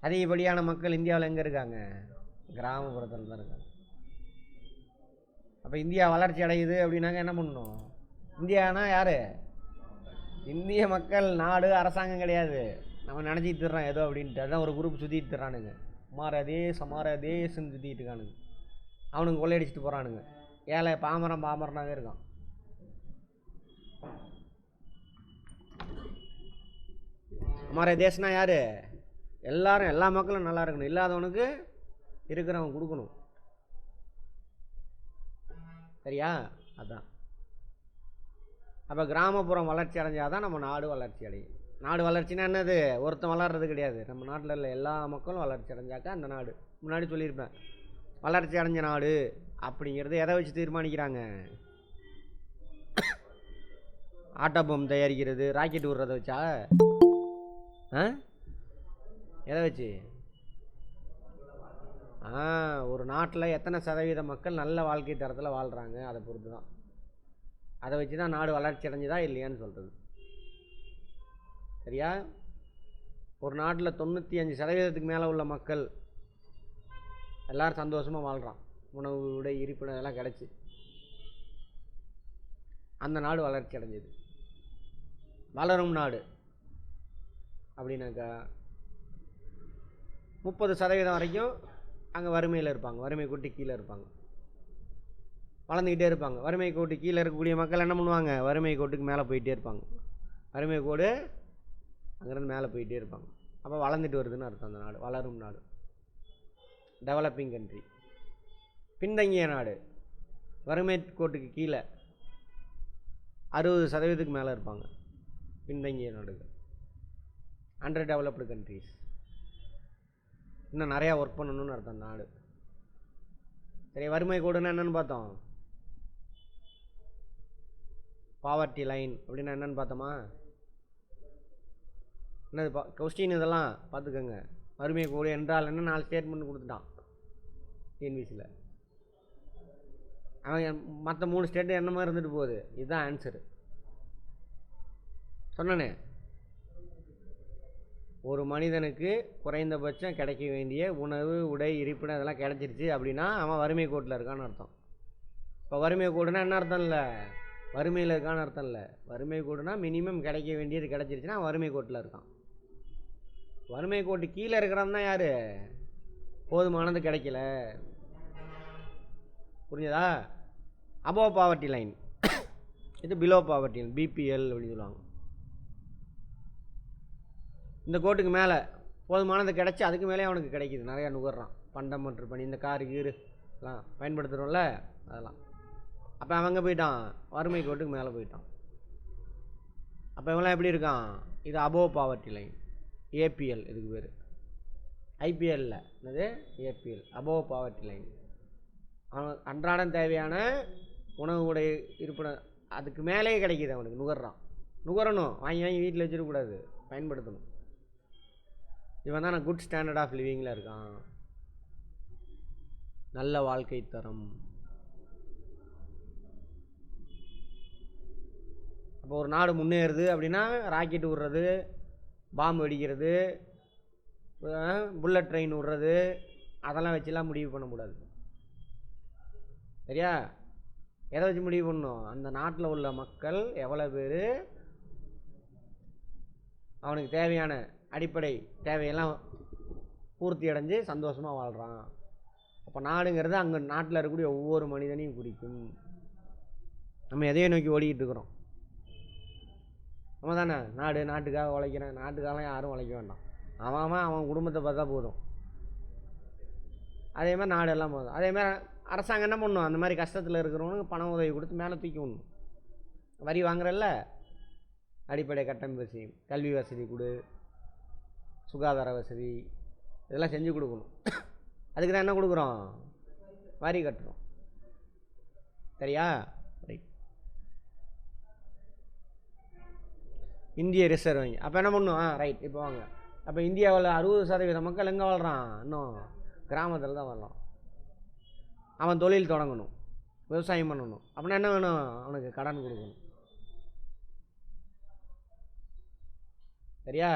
அதிகப்படியான மக்கள் இந்தியாவில் எங்கே இருக்காங்க? கிராமப்புறத்தில் தான் இருக்காங்க. அப்போ இந்தியா வளர்ச்சி அடையுது அப்படின்னாங்க என்ன பண்ணணும்? இந்தியானா யார்? இந்திய மக்கள், நாடு, அரசாங்கம் கிடையாது. நம்ம நினச்சிட்டு தர்றோம் ஏதோ அப்படின்ட்டு. அதுதான் ஒரு குரூப் சுற்றிட்டு தர்றானுங்க. மாற தேசன்னு சுற்றிட்டு இருக்கானுங்க. அவனுங்க கொள்ளையடிச்சிட்டு போகிறானுங்க. ஏழை பாமரனாகவே இருக்கான். மாற தேசனா யார்? எல்லாரும், எல்லா மக்களும் நல்லா இருக்கணும். இல்லாதவனுக்கு இருக்கிறவன் கொடுக்கணும். சரியா? அதான். அப்போ கிராமப்புறம் வளர்ச்சி அடைஞ்சாதான் நம்ம நாடு வளர்ச்சி அடையும். நாடு வளர்ச்சினா என்னது? ஒருத்தன் வளர்றது கிடையாது. நம்ம நாட்டில் இல்லை, எல்லா மக்களும் வளர்ச்சி அடைஞ்சாக்கா அந்த நாடு. முன்னாடி சொல்லியிருப்பேன், வளர்ச்சி அடைஞ்ச நாடு அப்படிங்கிறது எதை வச்சு தீர்மானிக்கிறாங்க? ஆட்டோபம் தயாரிக்கிறது, ராக்கெட் விடுறத வச்சா? எதை வச்சு? ஒரு நாட்டில் எத்தனை சதவீத மக்கள் நல்ல வாழ்க்கை தரத்தில் வாழ்கிறாங்க அதை பொறுத்து தான். அதை வச்சு தான் நாடு வளர்ச்சி அடைஞ்சதா இல்லையான்னு சொல்கிறது. சரியா? ஒரு நாட்டில் 95% மேலே உள்ள மக்கள் எல்லோரும் சந்தோஷமாக வாழ்கிறான், உணவு, உடை, இருப்பிடம் எல்லாம் கிடச்சி, அந்த நாடு வளர்ச்சி அடைஞ்சது. வளரும் நாடு அப்படின்னாக்கா 30% வரைக்கும் அங்கே வறுமையில் இருப்பாங்க, வறுமை கோட்டு கீழே இருப்பாங்க, வளர்ந்துக்கிட்டே இருப்பாங்க. வறுமை கோட்டு கீழே இருக்கக்கூடிய மக்கள் என்ன பண்ணுவாங்க? வறுமை கோட்டுக்கு மேலே போயிட்டே இருப்பாங்க. வறுமை கோடு அங்கேருந்து மேலே போயிட்டே இருப்பாங்க. அப்போ வளர்ந்துட்டு வருதுன்னு அர்த்தம். அந்த நாடு வளரும் நாடு, டெவலப்பிங் கண்ட்ரி. பின்தங்கிய நாடு, வறுமை கோட்டுக்கு கீழே 60% மேலே இருப்பாங்க. பின்தங்கிய நாடுகள், அண்டர் டெவலப்டு கண்ட்ரிஸ். இன்னும் நிறையா ஒர்க் பண்ணணும்னு அர்த்தம் நாடு. சரி, வறுமை கோடுன்னா என்னென்னு பார்த்தோம். பாவர்ட்டி லைன் அப்படின்னா என்னென்னு பார்த்தோமா? என்னது கொஸ்டின் இதெல்லாம் பார்த்துக்கோங்க. வறுமை கோடு என்றால் என்ன 4 ஸ்டேட்மெண்ட் கொடுத்துட்டான் டிஎன்பிசியில். அவன் மற்ற 3 ஸ்டேட்டு என்ன மாதிரி இருந்துட்டு போகுது. இதுதான் ஆன்சரு. சொன்னனே, ஒரு மனிதனுக்கு குறைந்தபட்சம் கிடைக்க வேண்டிய உணவு, உடை, இருப்பிடம் இதெல்லாம் கிடைச்சிருச்சு அப்படின்னா அவன் வறுமை கோட்டில் இருக்கான்னு அர்த்தம். இப்போ வறுமை கோடுனா என்ன அர்த்தம் இல்லை, வறுமையில் இருக்கான்னு அர்த்தம் இல்லை. வறுமை கோடுனா மினிமம் கிடைக்க வேண்டியது கிடைச்சிருச்சுன்னா வறுமை கோட்டில் இருக்கான். வறுமை கோட்டு கீழே இருக்கிறவன் தான் யார்? போதுமானது கிடைக்கல. புரிஞ்சதா? அபோவ் பாவர்ட்டி லைன், இது பிலோ பாவர்ட்டி லைன், பிபிஎல் அப்படின்னு சொல்லுவாங்க. இந்த கோட்டுக்கு மேலே போதுமானது கிடச்சி அதுக்கு மேலே அவனுக்கு கிடைக்கிது, நிறையா நுகர்றான். பண்டம் மற்றும் பணி, இந்த காரு கீரு எல்லாம் பயன்படுத்துகிறோம்ல அதெல்லாம். அப்போ அவங்க போயிட்டான், வறுமை கோட்டுக்கு மேலே போயிட்டான். அப்போ இவங்களாம் எப்படி இருக்கான்? இது அபோவ் பாவர்ட்டி லைன், ஏபிஎல் இதுக்கு பேர். ஐபிஎல்ல என்னது? APL, above poverty line. அவன் அன்றாடம் தேவையான உணவு உடை இருப்பிடம் அதுக்கு மேலேயே கிடைக்கிது அவனுக்கு, நுகர்றான். நுகரணும், வாங்கி வாங்கி வீட்டில் வச்சிடக்கூடாது, பயன்படுத்தணும். இவன் தான் நான் குட் ஸ்டாண்டர்ட் ஆஃப் லிவிங்கில் இருக்கான், நல்ல வாழ்க்கை தரம். அப்போ ஒரு நாடு முன்னேறுது அப்படின்னா ராக்கெட் விடுறது, பாம்பு வெடிக்கிறது, புல்லட் ட்ரெயின் விடுறது அதெல்லாம் வச்சுலாம் முடிவு பண்ண முடியாது. சரியா? எதை வச்சு முடிவு பண்ணணும்? அந்த நாட்டில் உள்ள மக்கள் எவ்வளோ பேர் அவனுக்கு தேவையான அடிப்படை தேவையெல்லாம் பூர்த்தி அடைஞ்சு சந்தோஷமாக வாழ்கிறான். அப்போ நாடுங்கிறது அங்கே நாட்டில் இருக்கக்கூடிய ஒவ்வொரு மனிதனையும் குறிக்கும். நம்ம எதையை நோக்கி ஓடிக்கிட்டு இருக்கிறோம்? நம்ம தானே நாடு, நாட்டுக்காக உழைக்கிறேன். நாட்டுக்காக யாரும் உழைக்க வேண்டாம், அவன் குடும்பத்தை பார்த்தா போதும். அதே மாதிரி நாடு எல்லாம் போதும். அதே மாதிரி அரசாங்கம் என்ன பண்ணணும்? அந்த மாதிரி கஷ்டத்தில் இருக்கிறவனுக்கு பண உதவி கொடுத்து மேலே தூக்கி விடணும். வரி வாங்குறல்ல, அடிப்படை கட்டமைப்பு வசதி, கல்வி வசதி கொடு, சுகாதார வசதி இதெல்லாம் செஞ்சு கொடுக்கணும். அதுக்கு தான் என்ன கொடுக்குறோம்? வரி கட்டுறோம். சரியா? ரைட். இந்திய ரிசர்வ் வங்கி அப்போ என்ன பண்ணும்? ரைட். இப்போ வாங்க, அப்போ இந்தியாவில் 60% மக்கள் எங்கே வாழ்கிறான்? இன்னும் கிராமத்தில் தான் வரலாம். அவன் தொழில் தொடங்கணும், விவசாயம் பண்ணணும். அப்படின்னா என்ன வேணும்? அவனுக்கு கடன் கொடுக்கணும். சரியா?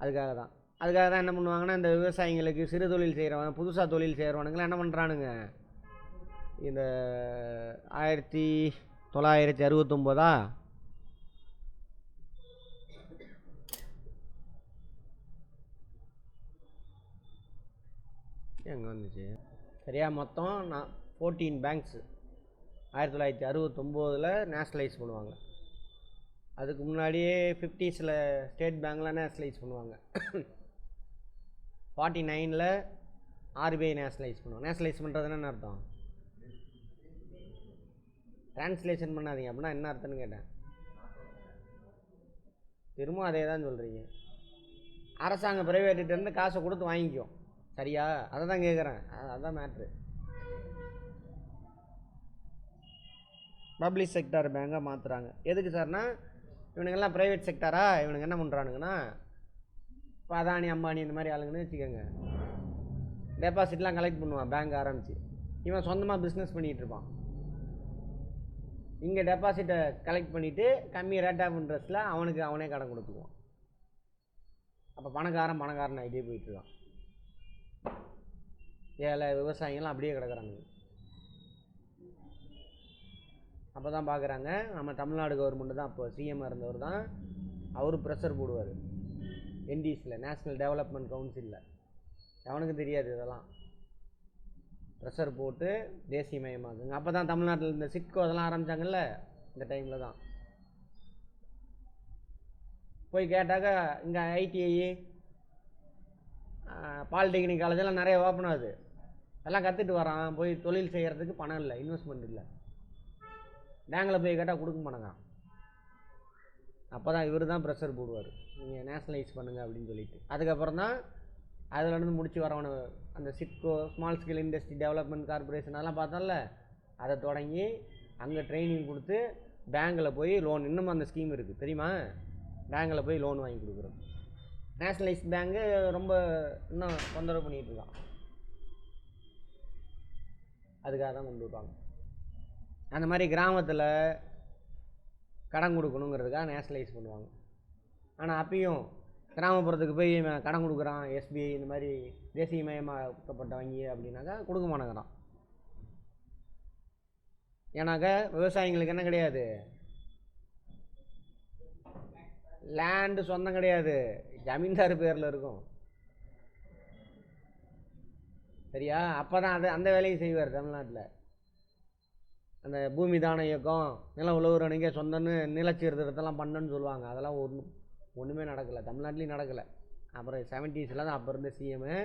அதுக்காக தான் என்ன பண்ணுவாங்கன்னா, இந்த விவசாயிங்களுக்கு, சிறு தொழில் செய்கிறவன், புதுசாக தொழில் செய்கிறவனுங்களாம் என்ன பண்ணுறானுங்க, இந்த 1969 எங்கே வந்துச்சு? சரியா? மொத்தம் 14 பேங்க்ஸு 1969 நேஷ்னலைஸ் பண்ணுவாங்க. அதுக்கு முன்னாடியே 50s ஸ்டேட் பேங்க்லாம் நேஷ்னலைஸ் பண்ணுவாங்க. 49 ஆர்பிஐ நேஷ்னலைஸ் பண்ணுவாங்க. நேஷ்னலைஸ் பண்ணுறதுன்னு என்ன அர்த்தம்? டிரான்ஸ்லேஷன் பண்ணாதீங்க. அப்படின்னா என்ன அர்த்தம்னு கேட்டேன். திரும்ப அதே தான் சொல்கிறீங்க. அரசாங்கம் பிரைவேட்டுகிட்டேருந்து காசை கொடுத்து வாங்கிக்கும். சரியா? அதை தான் கேட்குறேன். அதுதான் மேட்ரு. பப்ளிக் செக்டார் பேங்காக மாற்றுறாங்க. எதுக்கு சார்னா, இவனுங்கெல்லாம் ப்ரைவேட் செக்டாரா, இவனுங்க என்ன பண்ணுறானுங்கன்னா, இப்போ அதானி, அம்பானி இந்த மாதிரி ஆளுங்கன்னு வச்சுக்கோங்க, டெபாசிட்லாம் கலெக்ட் பண்ணுவான் பேங்க் ஆரம்பித்து. இவன் சொந்தமாக பிஸ்னஸ் பண்ணிகிட்டு இருப்பான். இங்கே டெபாசிட்டை கலெக்ட் பண்ணிவிட்டு கம்மி ரேட் ஆஃப் இன்ட்ரெஸ்ட்டில் அவனே கடன் கொடுத்துக்குவான். அப்போ பணக்காரன் ஆகிட்டே போயிட்டுருக்கான். ஏழை விவசாயிகள்லாம் அப்படியே கிடக்குறாங்க. அப்போ தான் பார்க்குறாங்க, நம்ம தமிழ்நாடு கவர்மெண்ட்டு தான் அப்போ சிஎம்மாக இருந்தவர் தான், அவர் ப்ரெஷர் போடுவார் என்டிசியில், நேஷ்னல் டெவலப்மெண்ட் கவுன்சிலில். அவனுக்கு தெரியாது இதெல்லாம். ப்ரெஷர் போட்டு தேசியமயமாக்குங்க. அப்போ தான் தமிழ்நாட்டில் இந்த சிட்கோ அதெல்லாம் ஆரம்பித்தாங்கல்ல, இந்த டைமில் தான். போய் கேட்டாக்கா இங்கே ஐடிஐ பாலிடெக்னிக் காலேஜெல்லாம் நிறைய ஓப்பன் ஆகுது. எல்லாம் கற்றுட்டு வரான், போய் தொழில் செய்கிறதுக்கு பணம் இல்லை, இன்வெஸ்ட்மெண்ட் இல்லை. பேங்கில் போய் கேட்டால் கொடுக்க மாட்டாங்க. அப்போ தான் இவர் தான் ப்ரெஷர் போடுவார், நீங்கள் நேஷ்னலைஸ் பண்ணுங்கள் அப்படின்னு சொல்லிட்டு. அதுக்கப்புறம் தான் அதிலேருந்து முடிச்சு வரவன அந்த SIDCO, small scale industry development corporation அதெல்லாம் பார்த்தோம்ல, அதை தொடங்கி அங்கே ட்ரைனிங் கொடுத்து பேங்கில் போய் லோன், இன்னும் அந்த ஸ்கீம் இருக்குது தெரியுமா, பேங்கில் போய் லோன் வாங்கி கொடுக்குறோம். நேஷ்னலைஸ் பேங்கு ரொம்ப இன்னும் தொந்தரவு பண்ணிகிட்டு இருக்கான். அதுக்காக தான் கொண்டு வருவாங்க. அந்த மாதிரி கிராமத்தில் கடன் கொடுக்கணுங்கிறதுக்காக நேஷ்னலைஸ் பண்ணுவாங்க. ஆனால் அப்பயும் கிராமப்புறத்துக்கு போய் கடன் கொடுக்குறான் எஸ்பிஐ இந்த மாதிரி தேசியமயமாக்கப்பட்ட வங்கி அப்படின்னாக்கா கொடுக்க மாட்டேங்கிறான். ஏன்னாக்கா விவசாயிங்களுக்கு என்ன கிடையாது, லேண்டு சொந்தம் கிடையாது, ஜமீன்தார் பேரில் இருக்கும். சரியா? அப்போ தான் அந்த வேலையும் செய்வார் தமிழ்நாட்டில். அந்த பூமி தான இயக்கம், நிலம் உழவுற அன்றைக்கே சொந்தன்னு நிலச்சீர்திருத்தம்லாம் பண்ணணுன்னு சொல்லுவாங்க. அதெல்லாம் ஒன்றுமே நடக்கலை, தமிழ்நாட்டிலையும் நடக்கலை. அப்புறம் 70s தான் அப்போ இருந்த சிஎம்மு,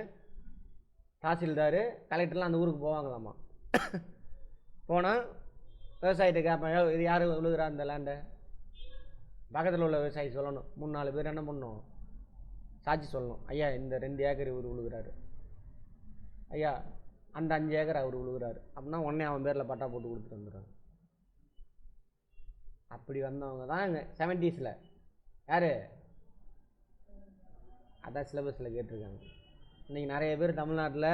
தாசில்தார், கலெக்டர்லாம் அந்த ஊருக்கு போவாங்களாம்மா. போனால் விவசாயிட்ட கேட்பேன், இது யார் உழுகுறா இந்த லேண்டை? பக்கத்தில் உள்ள விவசாயி சொல்லணும். 3-4 பேர் என்ன பண்ணணும், சாட்சி சொல்லணும். ஐயா இந்த 2 ஏக்கர் இவர் உழுகுறாரு, ஐயா அந்த 5 ஏக்கர் அவர் உழுகுறாரு அப்படின்னா உடனே அவன் பேரில் பட்டா போட்டு கொடுத்துட்டு வந்துடுறாங்க. அப்படி வந்தவங்க தான் இங்கே 70s யார், அதான் சிலபஸில் கேட்டிருக்காங்க. இன்றைக்கி நிறைய பேர் தமிழ்நாட்டில்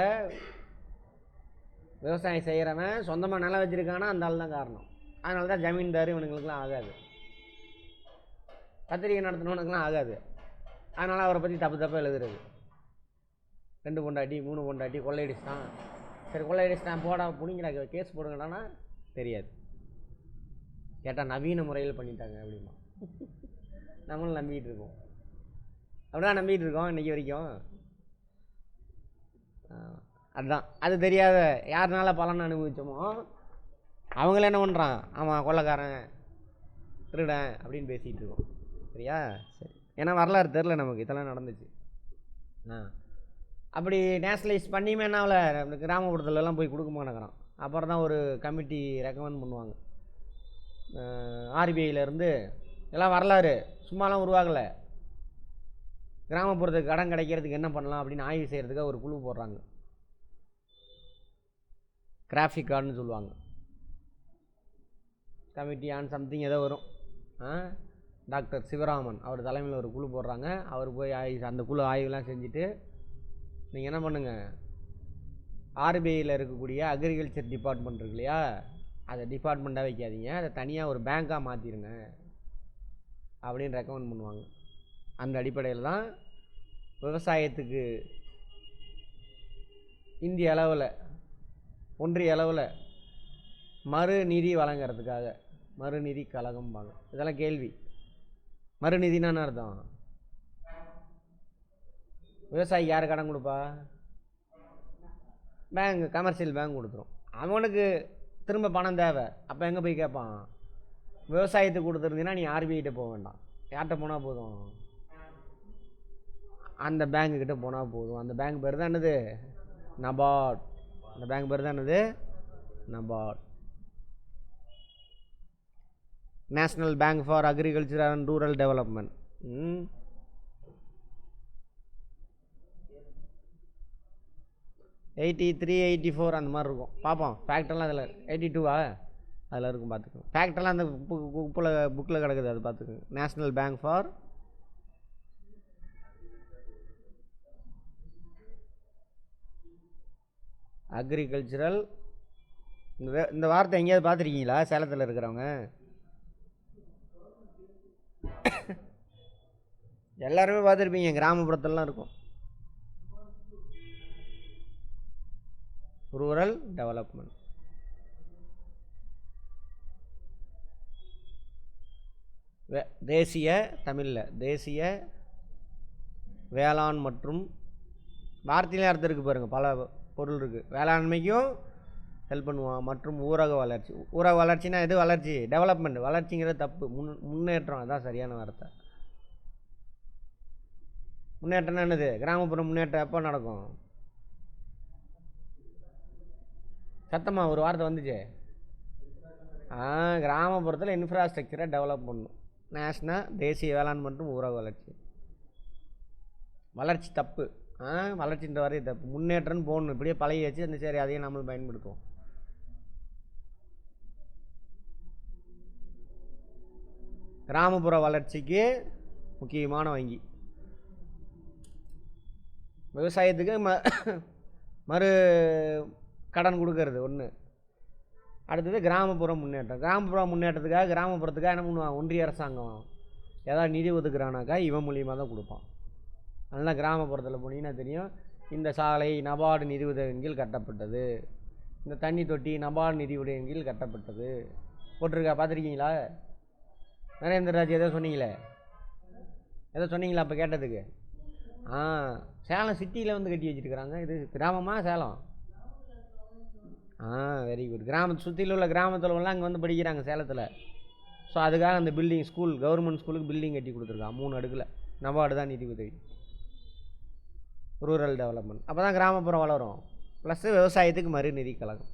விவசாயம் செய்கிறவன் சொந்தமாக நிலம் வச்சுருக்கானா அந்த ஆள் தான் காரணம். அதனால தான் ஜமீன்தார் இவனுங்களுக்கெல்லாம் ஆகாது, பத்திரிகை நடத்தினவனுக்கெல்லாம் ஆகாது. அதனால் அவரை பற்றி தப்பாக எழுதுறது. 2 பொண்டாட்டி 3 பொண்டாட்டி கொள்ளையடிச்சிட்டான், சரி கொள்ளையடிச்சிட்டான் போடா பிடிங்கடா கேஸ் போடுங்கடானா தெரியாது. கேட்டால் நவீன முறையில் பண்ணிட்டாங்க அப்படிமா. நம்மளும் நம்பிக்கிட்டு இருக்கோம், அப்படிதான் நம்பிக்கிட்டு இருக்கோம் இன்றைக்கி வரைக்கும். அதுதான் அது தெரியாத யாருனால பலன் அனுபவித்தோமோ அவங்கள என்ன பண்ணுறான், ஆமாம் கொள்ளைக்காரன் திருடன் அப்படின்னு பேசிகிட்டு இருக்கோம். சரியா? சரி, ஏன்னா வரலாறு தெரில நமக்கு, இதெல்லாம் நடந்துச்சு. அப்படி நேஷ்னலைஸ் பண்ணியுமே என்னாவில் இந்த கிராமப்புறத்துலலாம் போய் கொடுக்க மாட்டேங்கிறான். அப்புறம் தான் ஒரு கமிட்டி ரெக்கமெண்ட் பண்ணுவாங்க, ஆர்பிஐலேருந்து. எல்லாம் வரலாறு சும்மாலாம் உருவாகலை. கிராமப்புறத்துக்கு கடன் கிடைக்கிறதுக்கு என்ன பண்ணலாம் அப்படின்னு ஆய்வு செய்கிறதுக்காக ஒரு குழு போடுறாங்க, கிராஃபிக் கார்டுன்னு சொல்லுவாங்க. கமிட்டி ஆன் சம்திங் ஏதோ வரும். டாக்டர் சிவராமன் அவர் தலைமையில் ஒரு குழு போடுறாங்க. அவர் போய் அந்த குழு ஆய்வுலாம் செஞ்சுட்டு, நீங்கள் என்ன பண்ணுங்கள், ஆர்பிஐயில் இருக்கக்கூடிய அக்ரிகல்ச்சர் டிபார்ட்மெண்ட் இருக்கு இல்லையா, அதை டிபார்ட்மெண்ட்டாக வைக்காதீங்க, அதை தனியாக ஒரு பேங்காக மாற்றிடுங்க அப்படின்னு ரெக்கமெண்ட் பண்ணுவாங்க. அந்த அடிப்படையில் தான் விவசாயத்துக்கு இந்திய அளவில் ஒன்றிய அளவில் மறுநிதி வழங்கிறதுக்காக மறுநிதி கழகம்பாங்க. இதெல்லாம் கேள்வி. மறுநிதினா என்ன அர்த்தம்? விவசாயிக்கு யார் கடன் கொடுப்பா? பேங்க், கமர்ஷியல் பேங்க் கொடுத்துரும். அவனுக்கு திரும்ப பணம் தேவை, அப்போ எங்கே போய் கேட்பான்? விவசாயத்துக்கு கொடுத்துருந்தீங்கன்னா நீ ஆர்பிஐட்ட போக வேண்டாம், யார்கிட்ட போனால் போதும், அந்த பேங்க்குக்கிட்ட போனால் போதும். அந்த பேங்க் பேர் தான் என்னது? நபார்ட். அந்த பேங்க் பேர் தான் என்னது? NABARD. National bank for agriculture and rural development. 83, 84 அந்த மாதிரி இருக்கும். பார்ப்போம், ஃபேக்டெல்லாம் அதில் 82வா அதில் இருக்கும், பார்த்துக்கோங்க. ஃபேக்டெல்லாம் அந்த புக்கில் கிடக்குது, அது பார்த்துக்கோங்க. National bank for agricultural. இந்த வார்த்தை எங்கேயாவது பார்த்துருக்கீங்களா சேலத்தில் இருக்கிறவங்க? எல்லாருமே பார்த்துருப்பீங்க, கிராமப்புறத்துலலாம் இருக்கும். Rural development. தேசிய தமிழில் தேசிய வேளாண் மற்றும் வார்த்தையிலே அர்த்தம் இருக்குது பாருங்கள், பல பொருள் இருக்குது. வேளாண்மைக்கும் ஹெல்ப் பண்ணுவான் மற்றும் ஊரக வளர்ச்சி. ஊரக வளர்ச்சினா எது வளர்ச்சி? டெவலப்மெண்ட். வளர்ச்சிங்கிறது தப்பு, முன்னேற்றம், அதுதான் சரியான வார்த்தை. முன்னேற்றம்னா என்னது? கிராமப்புற முன்னேற்றம் எப்போ நடக்கும்? சத்தமாக ஒரு வார்த்தை வந்துச்சு. கிராமப்புறத்தில் இன்ஃப்ராஸ்ட்ரக்சரை டெவலப் பண்ணணும். நேஷ்னல் தேசிய வேளாண் மற்றும் ஊரக வளர்ச்சி. வளர்ச்சி தப்பு. வளர்ச்சின்ற வரையும் தப்பு. முன்னேற்றம்னு போடணும். இப்படியே பழகியாச்சு. அந்த சரி அதையும் நம்மளும் பயன்படுத்துவோம். கிராமப்புற வளர்ச்சிக்கு முக்கியமான வங்கி. விவசாயத்துக்கு மறு கடன் கொடுக்கறது ஒன்று. அடுத்தது கிராமப்புற முன்னேற்றம். கிராமப்புற முன்னேற்றத்துக்காக கிராமப்புறத்துக்காக என்ன பண்ணுவான்? ஒன்றிய அரசாங்கம் ஏதாவது நிதி ஒதுக்குறானாக்கா இவன் மூலியமாக தான் கொடுப்பான். அதனால் கிராமப்புறத்தில் போனீங்கன்னா தெரியும், இந்த சாலை நபார்டு நிதி உதவியின் கீழ் கட்டப்பட்டது, இந்த தண்ணி தொட்டி நபார்டு நிதி உதவியின் கீழ் கட்டப்பட்டது போட்டிருக்கா. பார்த்துருக்கீங்களா? நரேந்திரராஜ் ஏதோ சொன்னீங்களே, ஏதோ சொன்னீங்களா அப்போ கேட்டதுக்கு? சேலம் சிட்டியில் வந்து கட்டி வச்சுருக்குறாங்க. இது கிராமமா சேலம்? Very good. கிராமத்தை சுற்றியில் உள்ள கிராமத்தில் எல்லாம் அங்கே வந்து படிக்கிறாங்க சேலத்தில். ஸோ அதுக்காக அந்த பில்டிங் ஸ்கூல் கவர்மெண்ட் ஸ்கூலுக்கு பில்டிங் கட்டி கொடுத்துருக்கான் 3 அடுக்கில். நபார்டு தான் நிதி உதவி. Rural development. அப்போ தான் கிராமப்புறம் வளரும். ப்ளஸ்ஸு விவசாயத்துக்கு மறு நிதி கழகம்.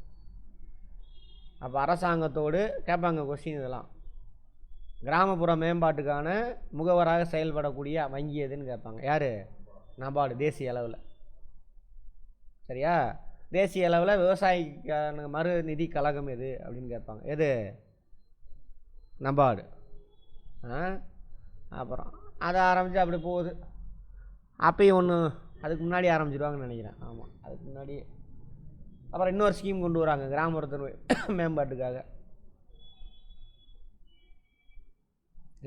அப்போ அரசாங்கத்தோடு கேட்பாங்க கொஸ்டின் இதெல்லாம். கிராமப்புற மேம்பாட்டுக்கான முகவராக செயல்படக்கூடிய வங்கி எதுன்னு கேட்பாங்க. யார்? நபார்டு. தேசிய அளவில். சரியா? தேசிய அளவில் விவசாயிக்கான மறு நிதி கழகம் எது அப்படின்னு கேட்பாங்க. எது? நபார்டு. அப்புறம் அதை ஆரம்பித்து அப்படி போகுது. அப்பயும் ஒன்று அதுக்கு முன்னாடி ஆரம்பிச்சிடுவாங்கன்னு நினைக்கிறேன். ஆமாம், அதுக்கு முன்னாடி. அப்புறம் இன்னொரு ஸ்கீம் கொண்டு வராங்க கிராமப்புறத்தின் மேம்பாட்டுக்காக.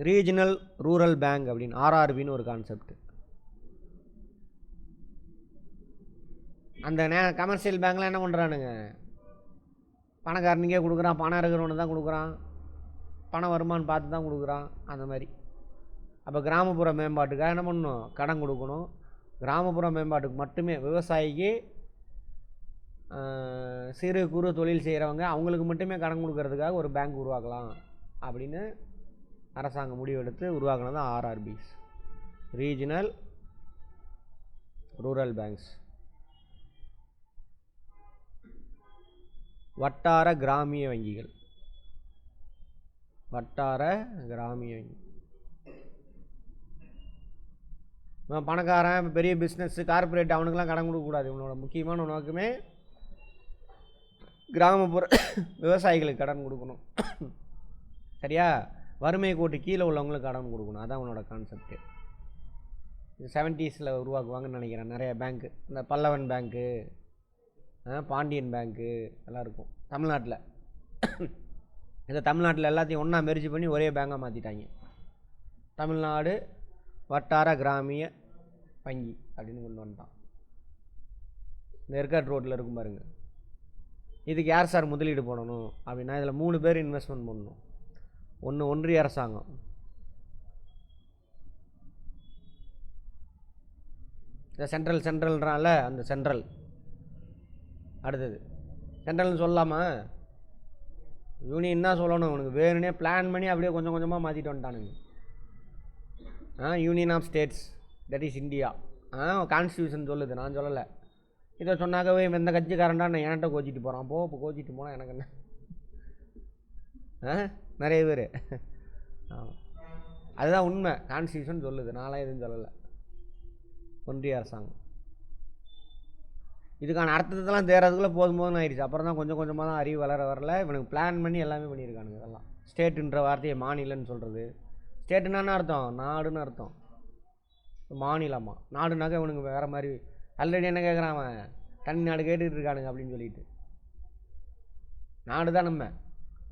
ரீஜனல் ரூரல் பேங்க் அப்படின்னு, ஆர்ஆர்பின்னு ஒரு கான்செப்ட். அந்த கமர்ஷியல் பேங்க்லாம் என்ன பண்ணுறானுங்க? பணக்காரனுக்கே கொடுக்குறான், பணம் இருக்கிறவனு தான் கொடுக்குறான், பணம் வருமானு பார்த்து தான் கொடுக்குறான். அந்த மாதிரி. அப்போ கிராமப்புற மேம்பாட்டுக்காக என்ன பண்ணணும்? கடன் கொடுக்கணும். கிராமப்புற மேம்பாட்டுக்கு மட்டுமே, விவசாயிக்கு சிறு குறு தொழில் செய்கிறவங்க அவங்களுக்கு மட்டுமே கடன் கொடுக்கறதுக்காக ஒரு பேங்க் உருவாக்கலாம் அப்படின்னு அரசாங்கம் முடிவெடுத்து உருவாக்குனது ஆர்ஆர்பிஸ், ரீஜனல் ரூரல் பேங்க்ஸ். வட்டார கிராமிய வங்கிகள். வட்டார கிராமிய வங்கி. பணக்காரன் பெரிய பிஸ்னஸ் கார்பரேட் அவனுக்கெல்லாம் கடன் கொடுக்கக்கூடாது. இவனோட முக்கியமான நோக்கமே கிராமப்புற விவசாயிகளுக்கு கடன் கொடுக்கணும். சரியா? வறுமை கோட்டு கீழே உள்ளவங்களுக்கு கடன் கொடுக்கணும். அதான் அவனோட கான்செப்ட். இது 70s உருவாக்குவாங்கன்னு நினைக்கிறேன். நிறைய பேங்க்கு, இந்த பல்லவன் பேங்க்கு, பாண்டியன் பேங்க்கு எல்லாம் இருக்கும் தமிழ்நாட்டில். இந்த தமிழ்நாட்டில் எல்லாத்தையும் ஒன்றா மெர்ஜ் பண்ணி ஒரே பேங்காக மாற்றிட்டாங்க. தமிழ்நாடு வட்டார கிராமிய வங்கி அப்படின்னு கொண்டு வந்துட்டான். இந்த ஏற்காடு ரோட்டில் இருக்கும் பாருங்க. இதுக்கு யார் சார் முதலீடு போடணும் அப்படின்னா, இதில் 3 பேர் இன்வெஸ்ட்மெண்ட் பண்ணணும். ஒன்று ஒன்றிய அரசாங்கம், இந்த சென்ட்ரல்ன்றால அந்த சென்ட்ரல். அடுத்தது சென்ட்ரல்னு சொல்லாமா, யூனியன் தான் சொல்லணும். உனக்கு வேணுன்னே பிளான் பண்ணி அப்படியே கொஞ்சம் கொஞ்சமாக மாற்றிட்டு வந்துட்டானுங்க. Union of states, that is India. Constitution சொல்லுது, நான் சொல்லலை. இதை சொன்னாக்கவே எந்த கட்சிக்காரன்டா நான் என்கிட்ட கோச்சிட்டு போகிறான். இப்போ கோச்சிட்டு போனால் எனக்கு என்ன? நிறைய பேர். அதுதான் உண்மை. கான்ஸ்டியூஷன் சொல்லுது, நான்லாம் எதுவும் சொல்லலை. ஒன்றிய அரசாங்கம். இதுக்கான அர்த்தத்தெல்லாம் தேர்றதுக்குள்ளே போதும்னு ஆயிடுச்சு. அப்புறம் தான் கொஞ்சம் கொஞ்சமாக தான் அறிவு வளர வரல. இவனுக்கு பிளான் பண்ணி எல்லாமே பண்ணியிருக்கானுங்க. இதெல்லாம் ஸ்டேட்டுன்ற வார்த்தையை மாநிலன்னு சொல்கிறது. ஸ்டேட்டுன்னா அர்த்தம் நாடுன்னு அர்த்தம். மாநிலமா நாடுனாக்க இவனுக்கு வேறு மாதிரி. ஆல்ரெடி என்ன கேட்குறான் அவன்? தனி நாடு கேட்டுக்கிட்டு இருக்கானுங்க அப்படின்னு சொல்லிட்டு. நாடு தான் நம்ம.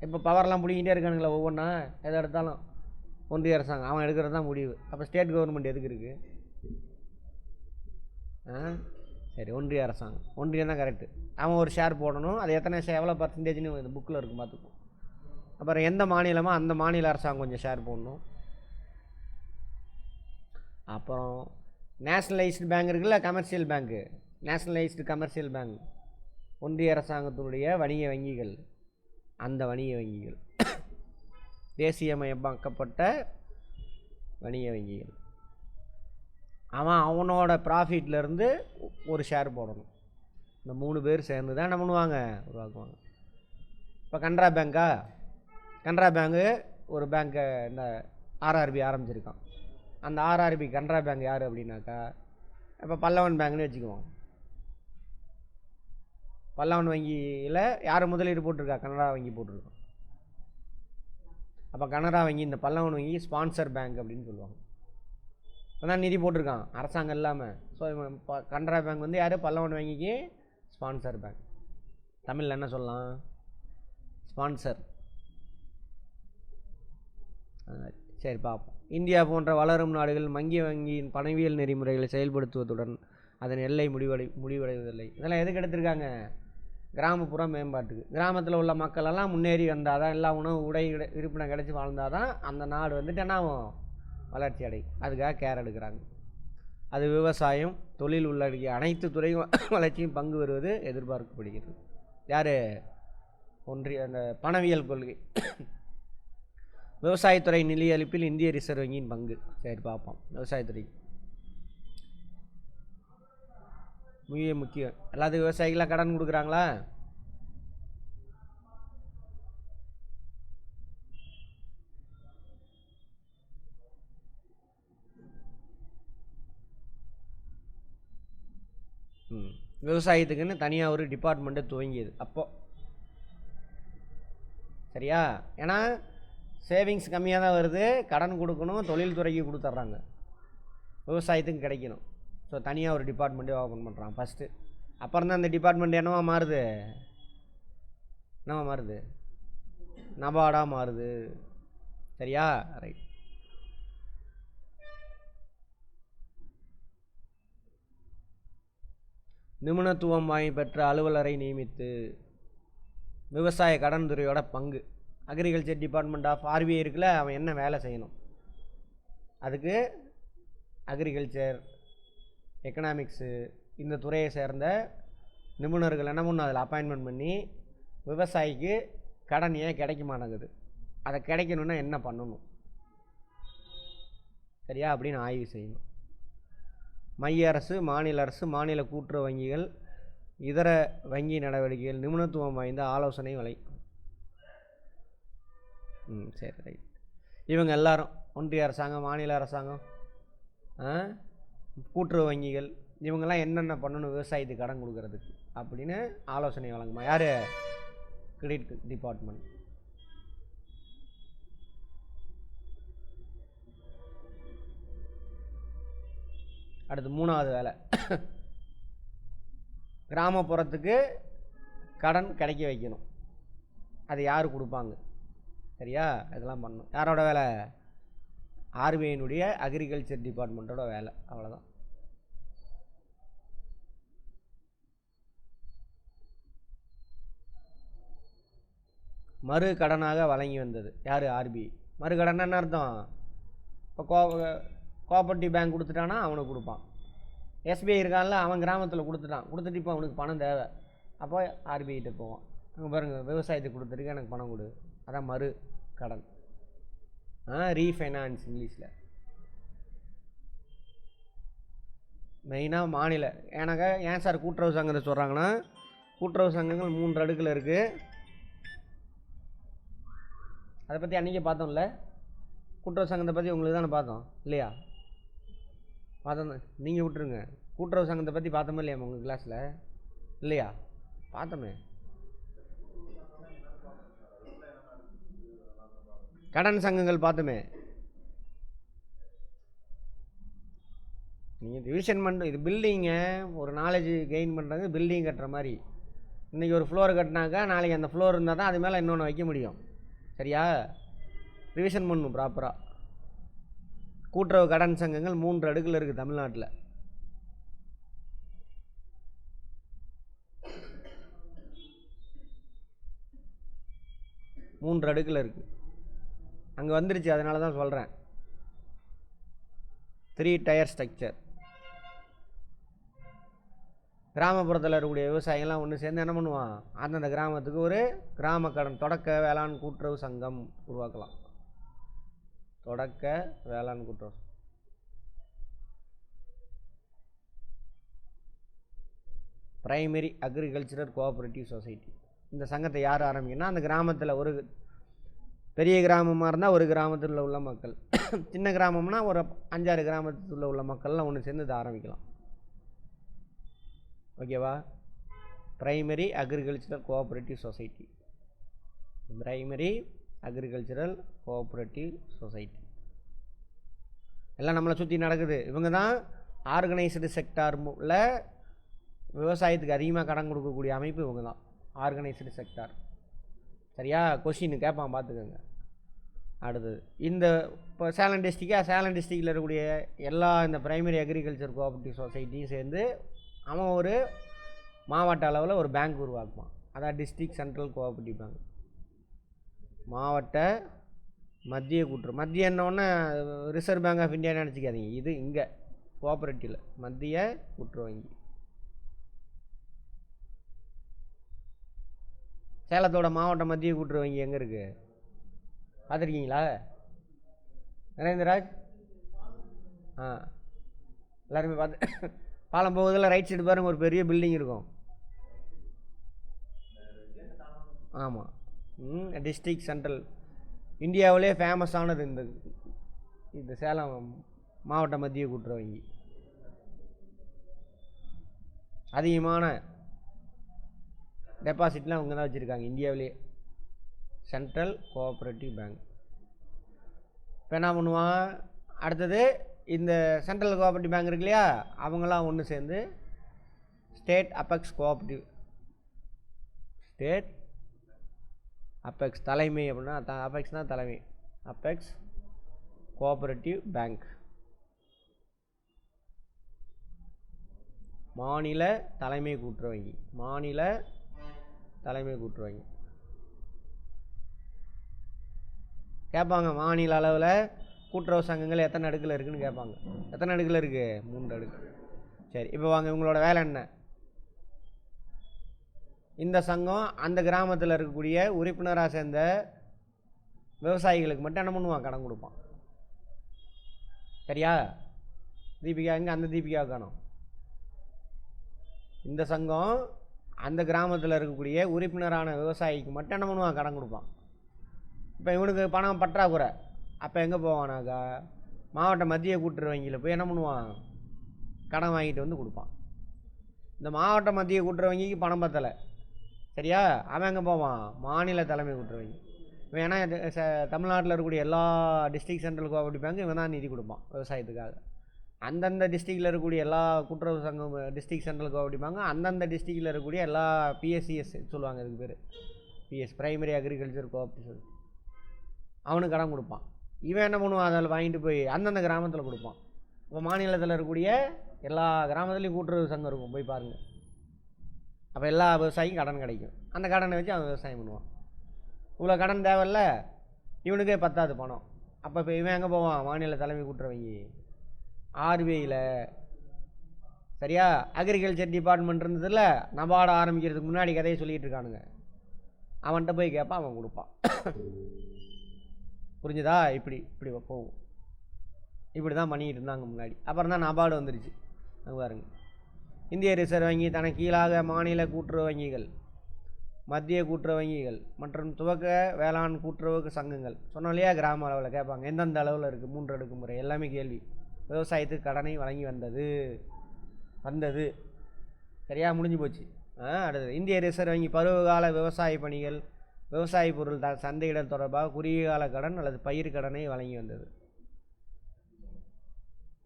இப்போ பவர்லாம் பிடிக்கிட்டே இருக்கானுங்களா ஒவ்வொன்றா? எதை எடுத்தாலும் ஒன்றிய அரசாங்கம் அவன் எடுக்கிறது தான் முடிவு. அப்போ ஸ்டேட் கவர்மெண்ட் எதுக்கு இருக்குது? சரி, ஒன்றிய அரசாங்கம். ஒன்றியம் தான் கரெக்டு. அவன் ஒரு ஷேர் போடணும். அது எத்தனை ஷேர், எவ்வளோ பர்சன்டேஜ்னு இந்த புக்கில் இருக்கும், பார்த்துக்கும். அப்புறம் எந்த மாநிலமோ அந்த மாநில அரசாங்கம் கொஞ்சம் ஷேர் போடணும். அப்புறம் நேஷ்னலைஸ்டு பேங்க் இருக்குல்ல, கமர்ஷியல் பேங்க்கு, நேஷ்னலைஸ்டு கமர்ஷியல் பேங்க், ஒன்றிய அரசாங்கத்தினுடைய வணிக வங்கிகள். அந்த வணிக வங்கிகள் தேசியமயமாக்கப்பட்ட வணிக வங்கிகள். அவனோட ப்ராஃபிட்லேருந்து ஒரு ஷேர் போடணும். இந்த 3 பேர் சேர்ந்து தான் என்ன பண்ணுவாங்க, உருவாக்குவாங்க. இப்போ கனரா பேங்க்கு ஒரு பேங்க்கை இந்த ஆர்ஆர்பி ஆரம்பிச்சிருக்கான். அந்த ஆர்ஆர்பி கனரா பேங்க் யார் அப்படின்னாக்கா, இப்போ பல்லவன் பேங்க்னு வச்சுக்குவோம். பல்லவன் வங்கியில் யார் முதலீடு போட்டிருக்கா, கனரா வங்கி போட்டிருக்கோம். அப்போ கனரா வங்கி இந்த பல்லவன் வங்கி ஸ்பான்சர் பேங்க் அப்படின்னு சொல்லுவாங்க. அதான் நிதி போட்டிருக்கான் அரசாங்கம் இல்லாமல். ஸோ கனரா பேங்க் வந்து யார், பல்லவன் வங்கிக்கு ஸ்பான்சர் பேங்க். தமிழில் என்ன சொல்லலாம், ஸ்பான்சர். சரி பார்ப்போம். இந்தியா போன்ற வளரும் நாடுகள் வங்கியின் பணவியல் நெறிமுறைகளை செயல்படுத்துவதுடன் அதன் எல்லை முடிவடைவதில்லை. இதெல்லாம் எதுக்கு எடுத்திருக்காங்க, கிராமப்புற மேம்பாட்டுக்கு. கிராமத்தில் உள்ள மக்களெல்லாம் முன்னேறி வந்தால் தான், எல்லா உணவு உடை இருப்பிடம் கிடச்சி வாழ்ந்தால் தான் அந்த நாடு வந்துட்டு என்னாகும், வளர்ச்சி அடையும். அதுக்காக கேர் எடுக்கிறாங்க. அது விவசாயம், தொழில் உள்ளடக்கிய அனைத்து துறையும் வளர்ச்சியும் பங்கு வருவது எதிர்பார்க்கப்படுகிறது. யார், ஒன்றிய அந்த பணவியல் கொள்கை. விவசாயத்துறை நிதியளிப்பில் இந்திய ரிசர்வ் வங்கியின் பங்கு. சரி பார்ப்போம். விவசாயத்துறை மிக முக்கியம். எல்லாத்துக்கும் விவசாயிகளாக கடன் கொடுக்குறாங்களா, விவசாயத்துக்குன்னு தனியாக ஒரு டிபார்ட்மெண்ட்டை துவங்கியது அப்போது. சரியா, ஏன்னா சேவிங்ஸ் கம்மியாக தான் வருது, கடன் கொடுக்கணும், தொழில்துறைக்கு கொடுத்துட்றாங்க, விவசாயத்துக்கு கிடைக்கணும். ஸோ தனியாக ஒரு டிபார்ட்மெண்ட்டே ஓப்பன் பண்ணுறான் ஃபஸ்ட்டு. அப்புறம் தான் அந்த டிபார்ட்மெண்ட் என்னவா மாறுது, நபார்டாக மாறுது. சரியா, ரைட். நிபுணத்துவம் வாங்கி பெற்ற அலுவலரை நியமித்து. விவசாய கடன் துறையோட பங்கு. அக்ரிகல்ச்சர் டிபார்ட்மெண்ட் ஆஃப் ஆர்பிஐ இருக்குல்ல, அவன் என்ன வேலை செய்யணும், அதுக்கு அக்ரிகல்ச்சர், எக்கனாமிக்ஸு இந்த துறையை சேர்ந்த நிபுணர்கள் என்ன பண்ணணும், அதில் அப்பாயின்மெண்ட் பண்ணி விவசாயிக்கு கடன் ஏன் கிடைக்க மாட்டேங்குது, அதை கிடைக்கணுன்னா என்ன பண்ணணும், சரியா அப்படின்னு ஆய்வு செய்யணும். மைய அரசு, மாநில அரசு, மாநில கூட்டுறவு வங்கிகள், இதர வங்கி நடவடிக்கைகள் நிபுணத்துவம் வாய்ந்த ஆலோசனை சரி ரைட். இவங்க எல்லாரும் ஒன்றிய அரசாங்கம், மாநில அரசாங்கம், கூட்டுறவு வங்கிகள், இவங்கெல்லாம் என்னென்ன பண்ணணும் விவசாயத்துக்கு கடன் கொடுக்கறதுக்கு அப்படின்னு ஆலோசனை வழங்குமா யார், கிரெடிட் டிபார்ட்மெண்ட். அடுத்து 3வது வேலை, கிராமப்புறத்துக்கு கடன் கிடைக்க வைக்கணும். அது யார் கொடுப்பாங்க, சரியா, இதெல்லாம் பண்ணணும். யாரோட வேலை, ஆர்பிஐனுடைய அக்ரிகல்ச்சர் டிபார்ட்மெண்ட்டோட வேலை. அவ்வளோதான். மறு கடனாக வழங்கி வந்தது யார், ஆர்பிஐ. மறு கடன் என்ன அர்த்தம், இப்போ கோஆபரேட்டிவ் பேங்க் கொடுத்துட்டானா அவனுக்கு கொடுப்பான். எஸ்பிஐ இருக்கான்ல, அவன் கிராமத்தில் கொடுத்துட்டு இப்போ அவனுக்கு பணம் தேவை, அப்போ ஆர்பிஐகிட்ட போவான். அங்கே பாருங்கள், விவசாயத்துக்கு கொடுத்துருக்கு, எனக்கு பணம் கொடு, அதான் மறு கடன், ரீஃபைனான்ஸ் இங்கிலீஷில். மெயினாக மாநில, எனக்கு ஏன் சார் கூட்டுறவு சங்கத்தை சொல்கிறாங்கன்னா, கூட்டுறவு சங்கங்கள் 3 அடுக்கில் இருக்குது. அதை பற்றி அன்றைக்கி பார்த்தோம்ல, கூட்டுறவு சங்கத்தை பற்றி உங்களுக்கு தானே பார்த்தோம் இல்லையா, பார்த்தோம். நீங்கள் விட்டுருங்க, கூட்டுறவு சங்கத்தை பற்றி பார்த்தோமா இல்லையா உங்கள் கிளாஸில், இல்லையா, பார்த்தோமே. கடன் சங்கங்கள் பார்த்தோமே. நீங்கள் ரிவிஷன் பண்ண, இது பில்டிங்கை ஒரு நாலேஜ் கெயின் பண்ணுறது, பில்டிங் கட்டுற மாதிரி. இன்றைக்கி ஒரு ஃப்ளோர் கட்டினாக்கா நாளைக்கு அந்த ஃப்ளோர் இருந்தால் தான் அது மேலே இன்னொன்று வைக்க முடியும். சரியா, ரிவிஷன் பண்ணணும் ப்ராப்பராக. கூட்டுறவு கடன் சங்கங்கள் 3 அடுக்கில் இருக்குது தமிழ்நாட்டில். மூன்று அடுக்கில் இருக்குது. அங்கே வந்துருச்சு, அதனால தான் சொல்கிறேன். 3 டயர் ஸ்ட்ரக்சர். கிராமப்புறத்தில் இருக்கக்கூடிய விவசாயிகள்லாம் ஒன்று சேர்ந்து என்ன பண்ணுவான், அந்தந்த கிராமத்துக்கு ஒரு கிராம கடன் தொடக்க வேளாண் கூட்டுறவு சங்கம் உருவாக்கலாம். தொடக்க வேளாண் கூட்டுறவு பிரைமரி அக்ரிகல்ச்சரல் கோஆப்ரேட்டிவ் சொசைட்டி. இந்த சங்கத்தை யார் ஆரம்பிக்கணும்னா அந்த கிராமத்தில் ஒரு பெரிய கிராமமாக இருந்தால் ஒரு கிராமத்தில் உள்ள மக்கள், சின்ன கிராமம்னா ஒரு 5-6 கிராமத்தில் உள்ள மக்கள்லாம் ஒன்று சேர்ந்து இதை ஆரம்பிக்கலாம். ஓகேவா? Primary agricultural cooperative society, primary agricultural cooperative society எல்லாம் நம்மளை சுற்றி நடக்குது. இவங்க தான் ஆர்கனைஸ்டு செக்டாரில் விவசாயத்துக்கு அதிகமாக கடன் கொடுக்கக்கூடிய அமைப்பு இவங்க தான், ஆர்கனைஸ்டு செக்டார். சரியா? கொஷின் கேட்பான், பார்த்துக்கோங்க. அடுத்தது இந்த இப்போ சேலம் டிஸ்ட்ரிக்டில் இருக்கக்கூடிய எல்லா இந்த பிரைமரி அக்ரிகல்ச்சர் கோஆப்ரேட்டிவ் சொசைட்டியும் சேர்ந்து அவன் ஒரு மாவட்ட அளவில் ஒரு பேங்க் உருவாக்குவான். அதான் டிஸ்ட்ரிக்ட் சென்ட்ரல் கோஆப்ரேட்டிவ் பேங்க். மாவட்ட மத்திய கூட்டுறவு, மத்திய என்னொன்னே ரிசர்வ் பேங்க் ஆஃப் இந்தியா நினச்சிக்காதீங்க, இது இங்கே கோஆப்ரேட்டிவில் மத்திய கூட்டுறவு வங்கி. சேலத்தோட மாவட்ட மத்திய கூட்டுறவு வங்கி எங்கே இருக்குது பார்த்துருக்கீங்களா நரேந்திரராஜ்? எல்லாருமே பார்த்து பாலம் போகுதில் ரைட் சைடு பாருங்கள் ஒரு பெரிய பில்டிங் இருக்கும். ஆமாம், டிஸ்ட்ரிக்ட் சென்ட்ரல். இந்தியாவிலே ஃபேமஸானது இந்த சேலம் மாவட்ட மத்திய கூட்டுறவு வங்கி. அதிகமான டெபாசிட்லாம் அவங்க தான் வச்சுருக்காங்க இந்தியாவிலே, சென்ட்ரல் கோஆப்ரேட்டிவ் பேங்க். இப்போ என்ன பண்ணுவான் அடுத்தது, இந்த சென்ட்ரல் கோஆப்ரேட்டிவ் பேங்க் இருக்கு இல்லையா, அவங்களாம் ஒன்று சேர்ந்து state apex cooperative, state apex தலைமை அப்படின்னா அபெக்ஸ் தான் தலைமை, அபெக்ஸ் கோஆப்ரேட்டிவ் பேங்க். மாநில தலைமை கூட்டுறவு வங்கி, மாநில தலைமை கூட்டுறவு வங்கி. கேட்பாங்க மாநில அளவில் கூட்டுறவு சங்கங்கள் எத்தனை அடுக்கில் இருக்குதுன்னு கேட்பாங்க. எத்தனை அடுக்கில் இருக்குது? 3 அடுக்கு. சரி, இப்போ வாங்க, இவங்களோட வேலை என்ன? இந்த சங்கம் அந்த கிராமத்தில் இருக்கக்கூடிய உறுப்பினராக சேர்ந்த விவசாயிகளுக்கு மட்டும் என்ன பண்ணுவான்? கடன் கொடுப்பான். சரியா? தீபிகா எங்கே? அந்த தீபிகா காணோம். இந்த சங்கம் அந்த கிராமத்தில் இருக்கக்கூடிய உறுப்பினரான விவசாயிக்கு மட்டும் என்ன பண்ணுவான்? கடன் கொடுப்பான். இப்போ இவனுக்கு பணம் பற்றாக்குறை, அப்போ எங்கே போவானாக்கா மாவட்ட மத்திய கூட்டுறவு வங்கியில் போய் என்ன பண்ணுவான்? கடன் வாங்கிட்டு வந்து கொடுப்பான். இந்த மாவட்ட மத்திய கூட்டுறவு வங்கிக்கு பணம் பத்தலை, சரியா? அவன் எங்கே போவான்? மாநில தலைமை கூட்டுறவு வங்கி. இவன் ஏன்னா தமிழ்நாட்டில் இருக்கக்கூடிய எல்லா டிஸ்ட்ரிக்ட் சென்ட்ரல் கோஆப்ரேட்டிவ் பேங்க்கும் இவன் தான் நிதி கொடுப்பான் விவசாயத்துக்காக. அந்தந்த டிஸ்ட்ரிக்டில் இருக்கக்கூடிய எல்லா கூட்டுறவு சங்கம் டிஸ்ட்ரிக்ட் சென்ட்ரல் கோஆப்ரேட்டிவ் பேங்க் அந்தந்த டிஸ்ட்ரிக்டில் இருக்கக்கூடிய எல்லா பிஎஸ்சிஎஸ் சொல்லுவாங்க, இதுக்கு பேர் பிஎஸ், பிரைமரி அக்ரிகல்ச்சர் கோஆப்ரேட்டிவ், அவனுக்கு கடன் கொடுப்பான். இவன் என்ன பண்ணுவான்? அதில் வாங்கிட்டு போய் அந்தந்த கிராமத்தில் கொடுப்பான். இப்போ மாநிலத்தில் இருக்கக்கூடிய எல்லா கிராமத்துலேயும் கூட்டுறவு சங்கம் இருக்கும், போய் பாருங்கள். அப்போ எல்லா விவசாயிக்கும் கடன் கிடைக்கும். அந்த கடனை வச்சு அவன் விவசாயம் பண்ணுவான். இவ்வளோ கடன் தேவையில்ல, இவனுக்கே பத்தாது பணம். அப்போ இப்போ இவன் எங்கே போவான்? மாநில தலைமை கூட்டுறவு வங்கி, ஆர்பிஐயில். சரியா? அக்ரிகல்ச்சர் டிபார்ட்மெண்ட் இருந்ததில்ல, நபார்டு ஆரம்பிக்கிறதுக்கு முன்னாடி கதையை சொல்லிகிட்டு இருக்கானுங்க. அவன்கிட்ட போய் கேட்பான், அவன் கொடுப்பான். புரிஞ்சுதா? இப்படி போகும். இப்படி தான் பண்ணிக்கிட்டு இருந்தாங்க முன்னாடி. அப்புறம் தான் நபார்டு வந்துருச்சு. அங்கே பாருங்க, இந்திய ரிசர்வ் வங்கி தனக்கு கீழாக மாநில கூட்டுறவு வங்கிகள், மத்திய கூட்டுறவு வங்கிகள் மற்றும் துவக்க வேளாண் கூட்டுறவு சங்கங்கள் சொன்னோம் இல்லையா, கிராம அளவில் கேட்பாங்க எந்தெந்த அளவில் இருக்குது, 3 அடுக்கு முறை, எல்லாமே கேள்வி. விவசாயத்துக்கு கடனை வழங்கி வந்தது. சரியா? முடிஞ்சு போச்சு. அடுத்தது, இந்திய ரிசர்வ் வங்கி பருவகால விவசாய பணிகள், விவசாய பொருள் சந்தையிடல் தொடர்பாக குறுகிய கால கடன் அல்லது பயிர் கடனை வழங்கி வந்தது.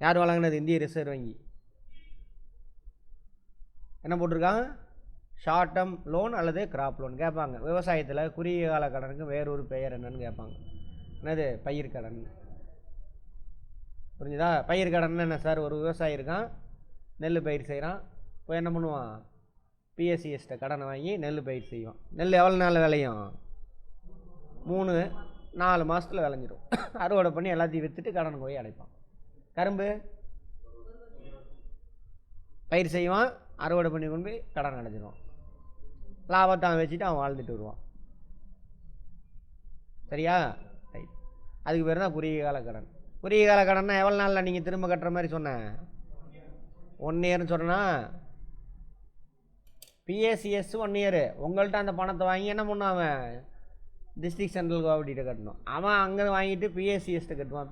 யார் வழங்கினது? இந்திய ரிசர்வ் வங்கி. என்ன போட்டிருக்காங்க? ஷார்ட் டேர்ம் லோன் அல்லது கிராப் லோன் கேட்பாங்க. விவசாயத்தில் குறுகிய கால கடனுக்கு வேறொரு பெயர் என்னன்னு கேட்பாங்க. என்னது? பயிர் கடன். புரிஞ்சுதா? பயிர் கடன் என்ன சார்? ஒரு விவசாயி இருக்கான், நெல் பயிர் செய்கிறான், இப்போ என்ன பண்ணுவான்? பிஎஸ்சிஎஸ்ட்டை கடனை வாங்கி நெல் பயிர் செய்வான். நெல் எவ்வளோ நாள் விளையும்? 3-4 மாதத்தில் விளைஞ்சிடும். அறுவடை பண்ணி எல்லாத்தையும் விற்றுட்டு கடனை போய் அடைப்பான். கரும்பு பயிர் செய்வான், அறுவடை பண்ணி கொண்டு போய் கடன் அடைஞ்சிடுவான். லாபத்தை அவன் வச்சுட்டு அவன் வாழ்ந்துட்டு வருவான். சரியா? ரைட். அதுக்கு பேர் தான் குறுகிய கால கடன். குறுகிய கால கடன்னா எவ்வளோ நாளில் நீங்கள் திரும்ப கட்டுற மாதிரி சொன்னேன்? 1 இயர்னு சொன்னால் பிஏசிஎஸ் 1 இயர். உங்கள்கிட்ட அந்த பணத்தை வாங்கி என்ன பண்ணுவான் அவன்? டிஸ்ட்ரிக்ட் சென்ட்ரல் கோஆப்ரேட்டிவ்ட்ட கட்டணும். அவன் அங்கே வாங்கிட்டு பிஏசிஎஸ்ட்டு கட்டுவான்.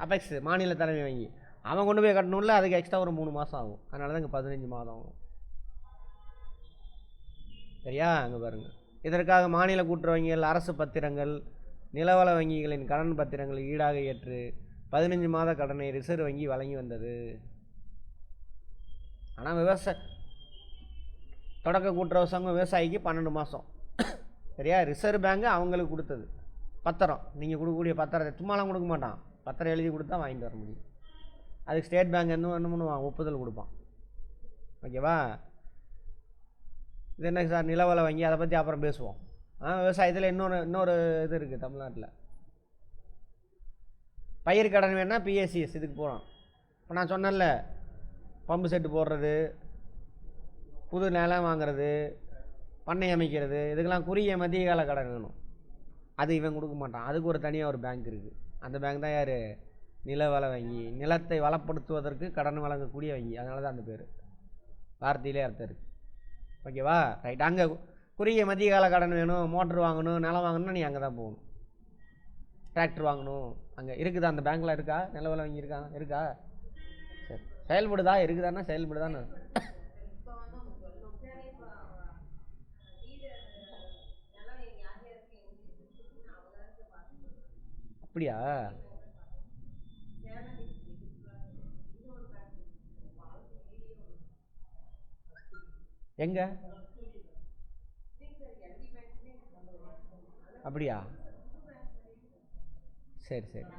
அபெக்ஸ் மாநில தலைமை வங்கி அவன் கொண்டு போய் கட்டணும்ல, அதுக்கு எக்ஸ்ட்ரா ஒரு 3 மாதம் ஆகும். அதனால தான் இங்கே 15 மாதம் ஆகும். சரியா? அங்கே பாருங்கள். இதற்காக மாநில கூட்டுறவு வங்கிகள் அரசு பத்திரங்கள் நிலவள வங்கிகளின் கடன் பத்திரங்களை ஈடாக ஏற்று 15 மாத கடனை ரிசர்வ் வங்கி வழங்கி வந்தது. ஆனால் தொடக்க கூட்டுறவு சங்கம் விவசாயிக்கு 12 மாதம். சரியா? ரிசர்வ் பேங்கு அவங்களுக்கு கொடுத்தது பத்திரம். நீங்கள் கொடுக்கக்கூடிய பத்திரத்தை சும்மாலாம் கொடுக்க மாட்டான், பத்திரம் எழுதி கொடுத்தா வாங்கிட்டு வர முடியும். அதுக்கு ஸ்டேட் பேங்க் என்ன பண்ணுவான்? ஒப்புதல் கொடுப்பான். ஓகேவா? இது என்ன சார் நிலவள வங்கி, அதை பற்றி அப்புறம் பேசுவோம். விவசாயத்தில் இன்னொரு இது இருக்குது தமிழ்நாட்டில். பயிர் கடன் வேணால் பிஏசிஎஸ் இதுக்கு போகிறோம். இப்போ நான் சொன்னேன்ல, பம்பு செட்டு போடுறது, புது நிலம் வாங்கிறது, பண்ணை அமைக்கிறது, இதுக்கெல்லாம் குறுகிய மத்திய கால கடன் வேணும். அது இவன் கொடுக்க மாட்டான். அதுக்கு ஒரு தனியாக ஒரு பேங்க் இருக்குது. அந்த பேங்க் தான் யார்? நிலவள வங்கி. நிலத்தை வளப்படுத்துவதற்கு கடன் வழங்கக்கூடிய வங்கி. அதனால தான் அந்த பேர், வார்த்தையிலே அர்த்தம் இருக்குது. ஓகேவா? ரைட். அங்கே குறுகிய மத்திய கால கடன் வேணும், மோட்ரு வாங்கணும், நிலம் வாங்கணும்னா நீ அங்கே தான் போகணும். டிராக்டர் வாங்கணும், அங்கே இருக்குதா? அந்த பேங்க்கில் இருக்கா? நிலவள வங்கி இருக்கா? சரி, செயல்படுதா? இருக்குதான்னா செயல்படுதான்னு. அப்படியா? எங்க? அப்படியா? சரி சரி.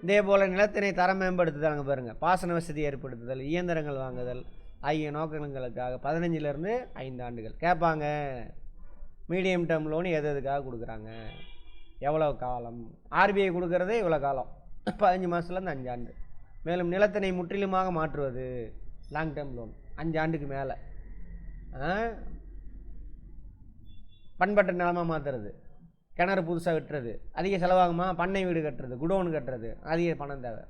இதே போல் நிலத்தினை தரம் மேம்படுத்துதல், அங்கே பாருங்கள், பாசன வசதி ஏற்படுத்துதல், இயந்திரங்கள் வாங்குதல் ஆகிய நோக்கங்களுக்காக 15லேருந்து 5 ஆண்டுகள் கேட்பாங்க. மீடியம் டேர்ம் லோன் எதுக்காக கொடுக்குறாங்க, எவ்வளோ காலம்? ஆர்பிஐ கொடுக்கறதே இவ்வளோ காலம், 15 மாதத்துலேருந்து 5 ஆண்டு. மேலும் நிலத்தினை முற்றிலுமாக மாற்றுவது லாங் டேர்ம் லோன், 5 ஆண்டுக்கு மேலே. பண்பட்ட நிலமாக மாற்றுறது, கிணறு புதுசாக வெட்டுறது, அதிக செலவாகுமா? பண்ணை வீடு கட்டுறது, குடோன் கட்டுறது, அதிக பணம் தேவை.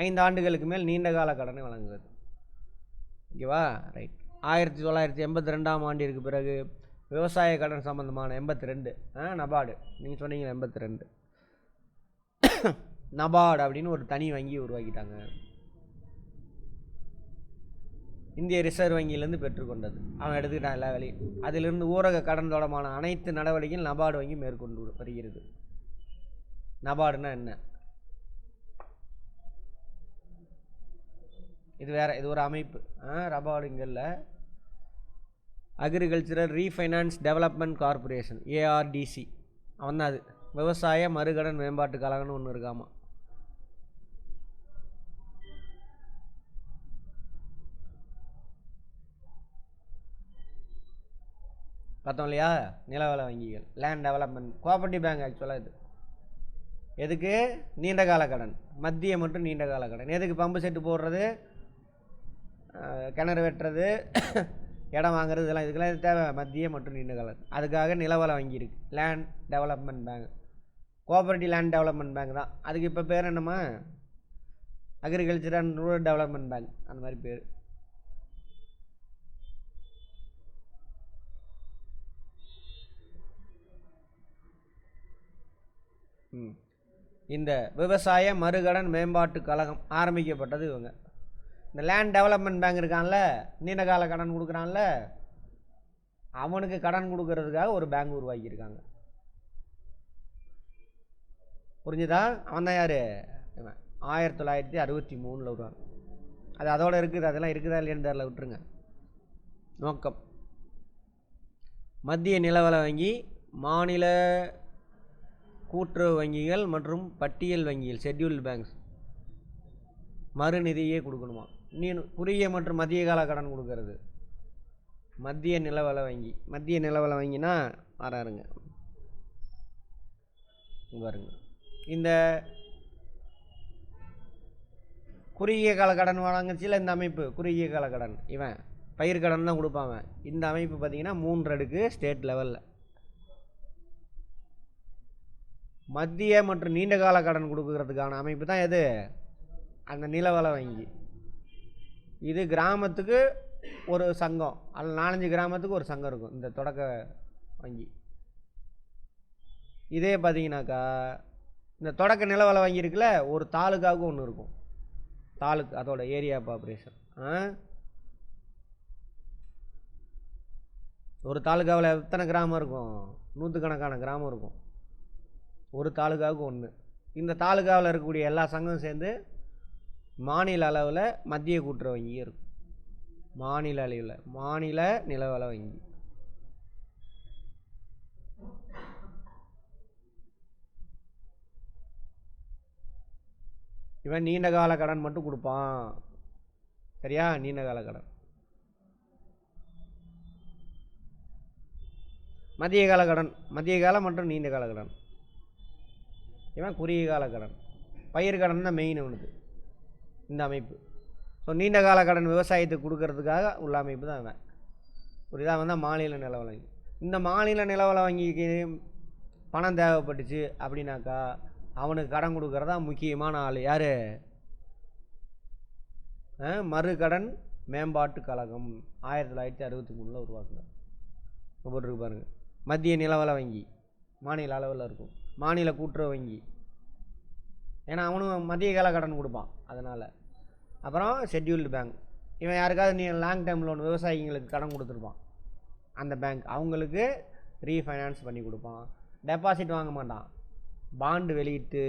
5 ஆண்டுகளுக்கு மேல் நீண்ட கால கடனை வழங்குவது. ஓகேவா? ரைட். 1982ஆம் ஆண்டிற்கு பிறகு விவசாய கடன் சம்பந்தமான 82 நபார்டு, நீங்கள் சொன்னீங்க 82 நபார்டு அப்படின்னு ஒரு தனி வங்கி உருவாக்கிட்டாங்க. இந்திய ரிசர்வ் வங்கியிலேருந்து பெற்றுக்கொண்டது. அவன் எடுத்துக்கிட்டான் எல்லா வேலையும். அதிலிருந்து ஊரக கடன் தொடர்பான அனைத்து நடவடிக்கையும் நபார்டு வங்கி மேற்கொண்டு வருகிறது. நபார்டுனா என்ன? இது வேற, இது ஒரு அமைப்பு. நபார்டுங்கல்ல அக்ரிகல்ச்சரல் ரீஃபைனான்ஸ் டெவலப்மெண்ட் கார்பரேஷன், ஏஆர்டிசி. அவன் தான் அது. விவசாய மறுகடன் மேம்பாட்டு கழகம்னு ஒன்று இருக்காமா. பார்த்தோம் இல்லையா? நிலவள வங்கிகள், லேண்ட் டெவலப்மெண்ட் கோஆபரேட்டிவ் பேங்க். ஆக்சுவலாக இது எதுக்கு? நீண்ட கால கடன், மத்திய மற்றும் நீண்ட கால கடன். எதுக்கு? பம்பு செட்டு போடுறது, கிணறு வெட்டுறது, இடம் வாங்குறது, இதெல்லாம் இதுக்கெல்லாம் தேவை மத்திய மற்றும் நீண்ட கால. அதுக்காக நிலவள வங்கி இருக்குது, land development bank. Cooperative land development bank தான். அதுக்கு இப்போ பேர் என்னம்மா? Agriculture and rural development bank, அந்த மாதிரி பேர். இந்த விவசாய மறுகடன் மேம்பாட்டு கழகம் ஆரம்பிக்கப்பட்டது இவங்க. இந்த லேண்ட் டெவலப்மெண்ட் பேங்க் இருக்கான்ல, நீண்ட கால கடன் கொடுக்குறான்ல, அவனுக்கு கடன் கொடுக்கறதுக்காக ஒரு பேங்க் உருவாக்கியிருக்காங்க. புரிஞ்சுதா? அவன் தான் யார்? 1963 வருவாங்க. அது அதோடு இருக்குது. அதெல்லாம் இருக்குதா இல்லையான்னு தெரியல, விட்டுருங்க. நோக்கம்: மத்திய நிலவள வங்கி, மாநில கூட்டுறவு வங்கிகள் மற்றும் பட்டியல் வங்கிகள், ஷெட்யூல்டு பேங்க்ஸ் மறுநிதியே கொடுக்கணுமா? குறுகிய மற்றும் மத்திய கால கடன் கொடுக்கறது மத்திய நிலவள வங்கி. மத்திய நிலவள வங்கினா ஆறாருங்க பாருங்க. இந்த குறுகிய கால கடன் வழங்குச்சில இந்த அமைப்பு குறுகிய கால கடன், இவன் பயிர் கடன் தான் கொடுப்பாங்க. இந்த அமைப்பு பார்த்தீங்கன்னா 3 அடுக்கு ஸ்டேட் லெவலில். மத்திய மற்றும் நீண்ட கால கடன் கொடுக்கறதுக்கான அமைப்பு தான் எது? அந்த நிலவள வங்கி. இது கிராமத்துக்கு ஒரு சங்கம், அதில் 4-5 கிராமத்துக்கு ஒரு சங்கம் இருக்கும் இந்த தொடக்க வங்கி. இதே பார்த்தீங்கன்னாக்கா இந்த தொடக்க நிலவலை வங்கி இருக்குல்ல, ஒரு தாலுக்காவுக்கு ஒன்று இருக்கும். தாலுக்கு அதோட ஏரியா பாப்புலேஷன். ஒரு தாலுக்காவில் எத்தனை கிராமம் இருக்கும்? 100கணக்கான கிராமம் இருக்கும். ஒரு தாலுக்காவுக்கு ஒன்று. இந்த தாலுக்காவில் இருக்கக்கூடிய எல்லா சங்கமும் சேர்ந்து மாநில அளவில் மத்திய கூட்டுறவு வங்கி இருக்கும். மாநில அளவில் மாநில நிலவலை வங்கி. இவன் நீண்ட கால கடன் மட்டும் கொடுப்பான். சரியா? நீண்ட கால கடன். மத்திய கால கடன், மத்திய கால மற்றும் நீண்ட கால கடன். இவன் குறுகிய கால கடன். பயிர் கடன் தான் மெயின் அவனுக்கு இந்த அமைப்பு. ஸோ நீண்ட கால கடன் விவசாயத்துக்கு கொடுக்கறதுக்காக உள்ள அமைப்பு தான் இவன். ஒரு இதாக வந்தால் மாநில நிலவலை வங்கி. இந்த மாநில நிலவலை வங்கிக்கு பணம் தேவைப்பட்டுச்சு அப்படின்னாக்கா அவனுக்கு கடன் கொடுக்கறதா முக்கியமான ஆள் யார்? மறுகடன் மேம்பாட்டு கழகம் 1963 உருவாக்குனார். போட்டிருக்கு பாருங்கள். மத்திய நிலவலை வங்கி மாநில அளவில் இருக்கும். மாநில கூட்டுறவு வங்கி, ஏன்னா அவனும் மத்திய கால கடன் கொடுப்பான் அதனால். அப்புறம் ஷெட்யூல்டு பேங்க், இவன் யாருக்காவது நீ லாங் டைம் லோன் விவசாயிங்களுக்கு கடன் கொடுத்துருப்பான் அந்த பேங்க், அவங்களுக்கு ரீஃபைனான்ஸ் பண்ணி கொடுப்பான். டெபாசிட் வாங்க மாட்டான், பாண்டு வெளியிட்டு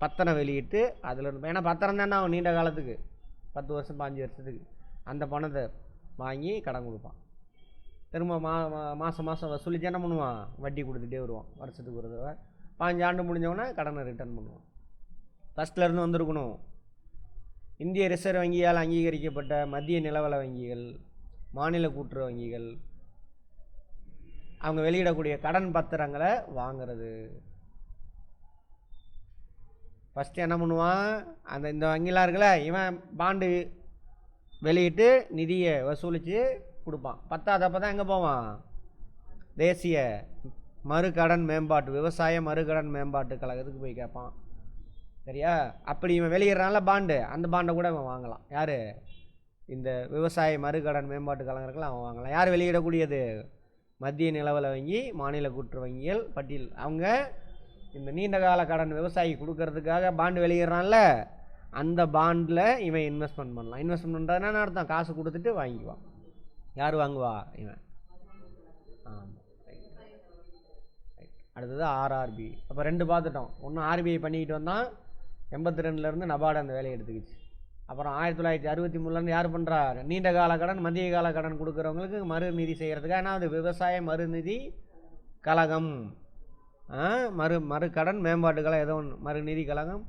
பத்திரம் வெளியிட்டு அதில் இருக்கும். ஏன்னா பத்திரம் தானே அவன் நீண்ட காலத்துக்கு 10 வருஷம் 5 வருஷத்துக்கு அந்த பணத்தை வாங்கி கடன் கொடுப்பான். திரும்ப மாதம் வசூலிச்சு என்ன பண்ணுவான்? வட்டி கொடுத்துட்டே வருவான். வருஷத்துக்கு ஒரு தடவை 5 ஆண்டு முடிஞ்சவொடனே கடனை ரிட்டர்ன் பண்ணுவான். ஃபஸ்ட்லேருந்து வந்திருக்கணும். இந்திய ரிசர்வ் வங்கியால் அங்கீகரிக்கப்பட்ட மத்திய நிலவலை வங்கிகள், மாநில கூட்டுறவு வங்கிகள் அவங்க வெளியிடக்கூடிய கடன் பத்திரங்களை வாங்கிறது. ஃபஸ்ட்டு என்ன பண்ணுவான்? இந்த வங்கிலாம் இருக்குல்ல, இவன் பாண்டு வெளியிட்டு நிதியை வசூலித்து கொடுப்பான். பத்தாதப்போ தான் எங்கே போவான்? தேசிய மறுகடன் மேம்பாட்டு விவசாய மறுகடன் மேம்பாட்டு கழகத்துக்கு போய் கேட்பான். சரியா? அப்படி இவன் வெளியிடறான்ல பாண்டு, அந்த பாண்டை கூட இவன் வாங்கலாம். யார்? இந்த விவசாய மறுகடன் மேம்பாட்டு கழகங்கள் அவன் வாங்கலாம். யார் வெளியிடக்கூடியது? மத்திய நிலவலை வங்கி, மாநில கூட்டுறவு வங்கிகள் பட்டியல். அவங்க இந்த நீண்ட கால கடன் விவசாயி கொடுக்கறதுக்காக பாண்டு வெளியிடறான்ல, அந்த பாண்டில் இவன் இன்வெஸ்ட்மெண்ட் பண்ணலாம். இன்வெஸ்ட்மெண்ட் பண்ணுறதுனா அர்த்தம் காசு கொடுத்துட்டு வாங்கிக்குவான். யார் வாங்குவா? இவன். அடுத்தது ஆர்ஆர்பி. அப்போ 2 பார்த்துட்டோம். ஒன்று ஆர்பிஐ பண்ணிக்கிட்டு வந்தான், 82லேருந்து நபார்டு அந்த வேலையை எடுத்துக்கிச்சு. அப்புறம் 1963லேருந்து யார் பண்ணுறா? நீண்ட கால கடன் மத்திய கால கடன் கொடுக்குறவங்களுக்கு மறுநிதி செய்கிறதுக்காக என்ன? அது விவசாய மறுநிதி கழகம், மறுகடன் மேம்பாட்டு கழகம், ஏதோ ஒன்று மறுநிதி கழகம்.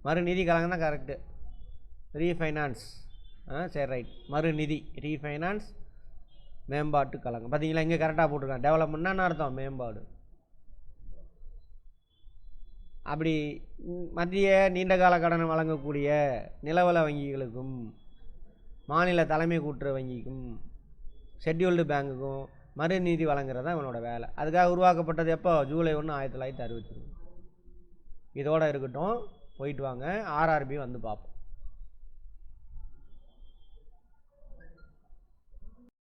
மறுநிதி கழகம் தான் கரெக்டு. ரீஃபைனான்ஸ், சரி ரைட். மறுநிதி ரீஃபைனான்ஸ் மேம்பாட்டு கழகம். பார்த்தீங்களா, இங்கே கரெக்டாக போட்டிருக்கான். டெவலப்மெண்ட்னா அர்த்தம் மேம்பாடு. அப்படி மத்திய நீண்டகால கடன் வழங்கக்கூடிய நிலவலை வங்கிகளுக்கும் மாநில தலைமை கூட்டுறவு வங்கிக்கும் ஷெட்யூல்டு பேங்குக்கும் மறுநீதி வழங்குறது தான் இவனோட வேலை. அதுக்காக உருவாக்கப்பட்டது எப்போ? ஜூலை 1, 1963. இதோடு இருக்கட்டும், போயிட்டு வாங்க. ஆர்ஆர்பி வந்து பார்ப்போம்.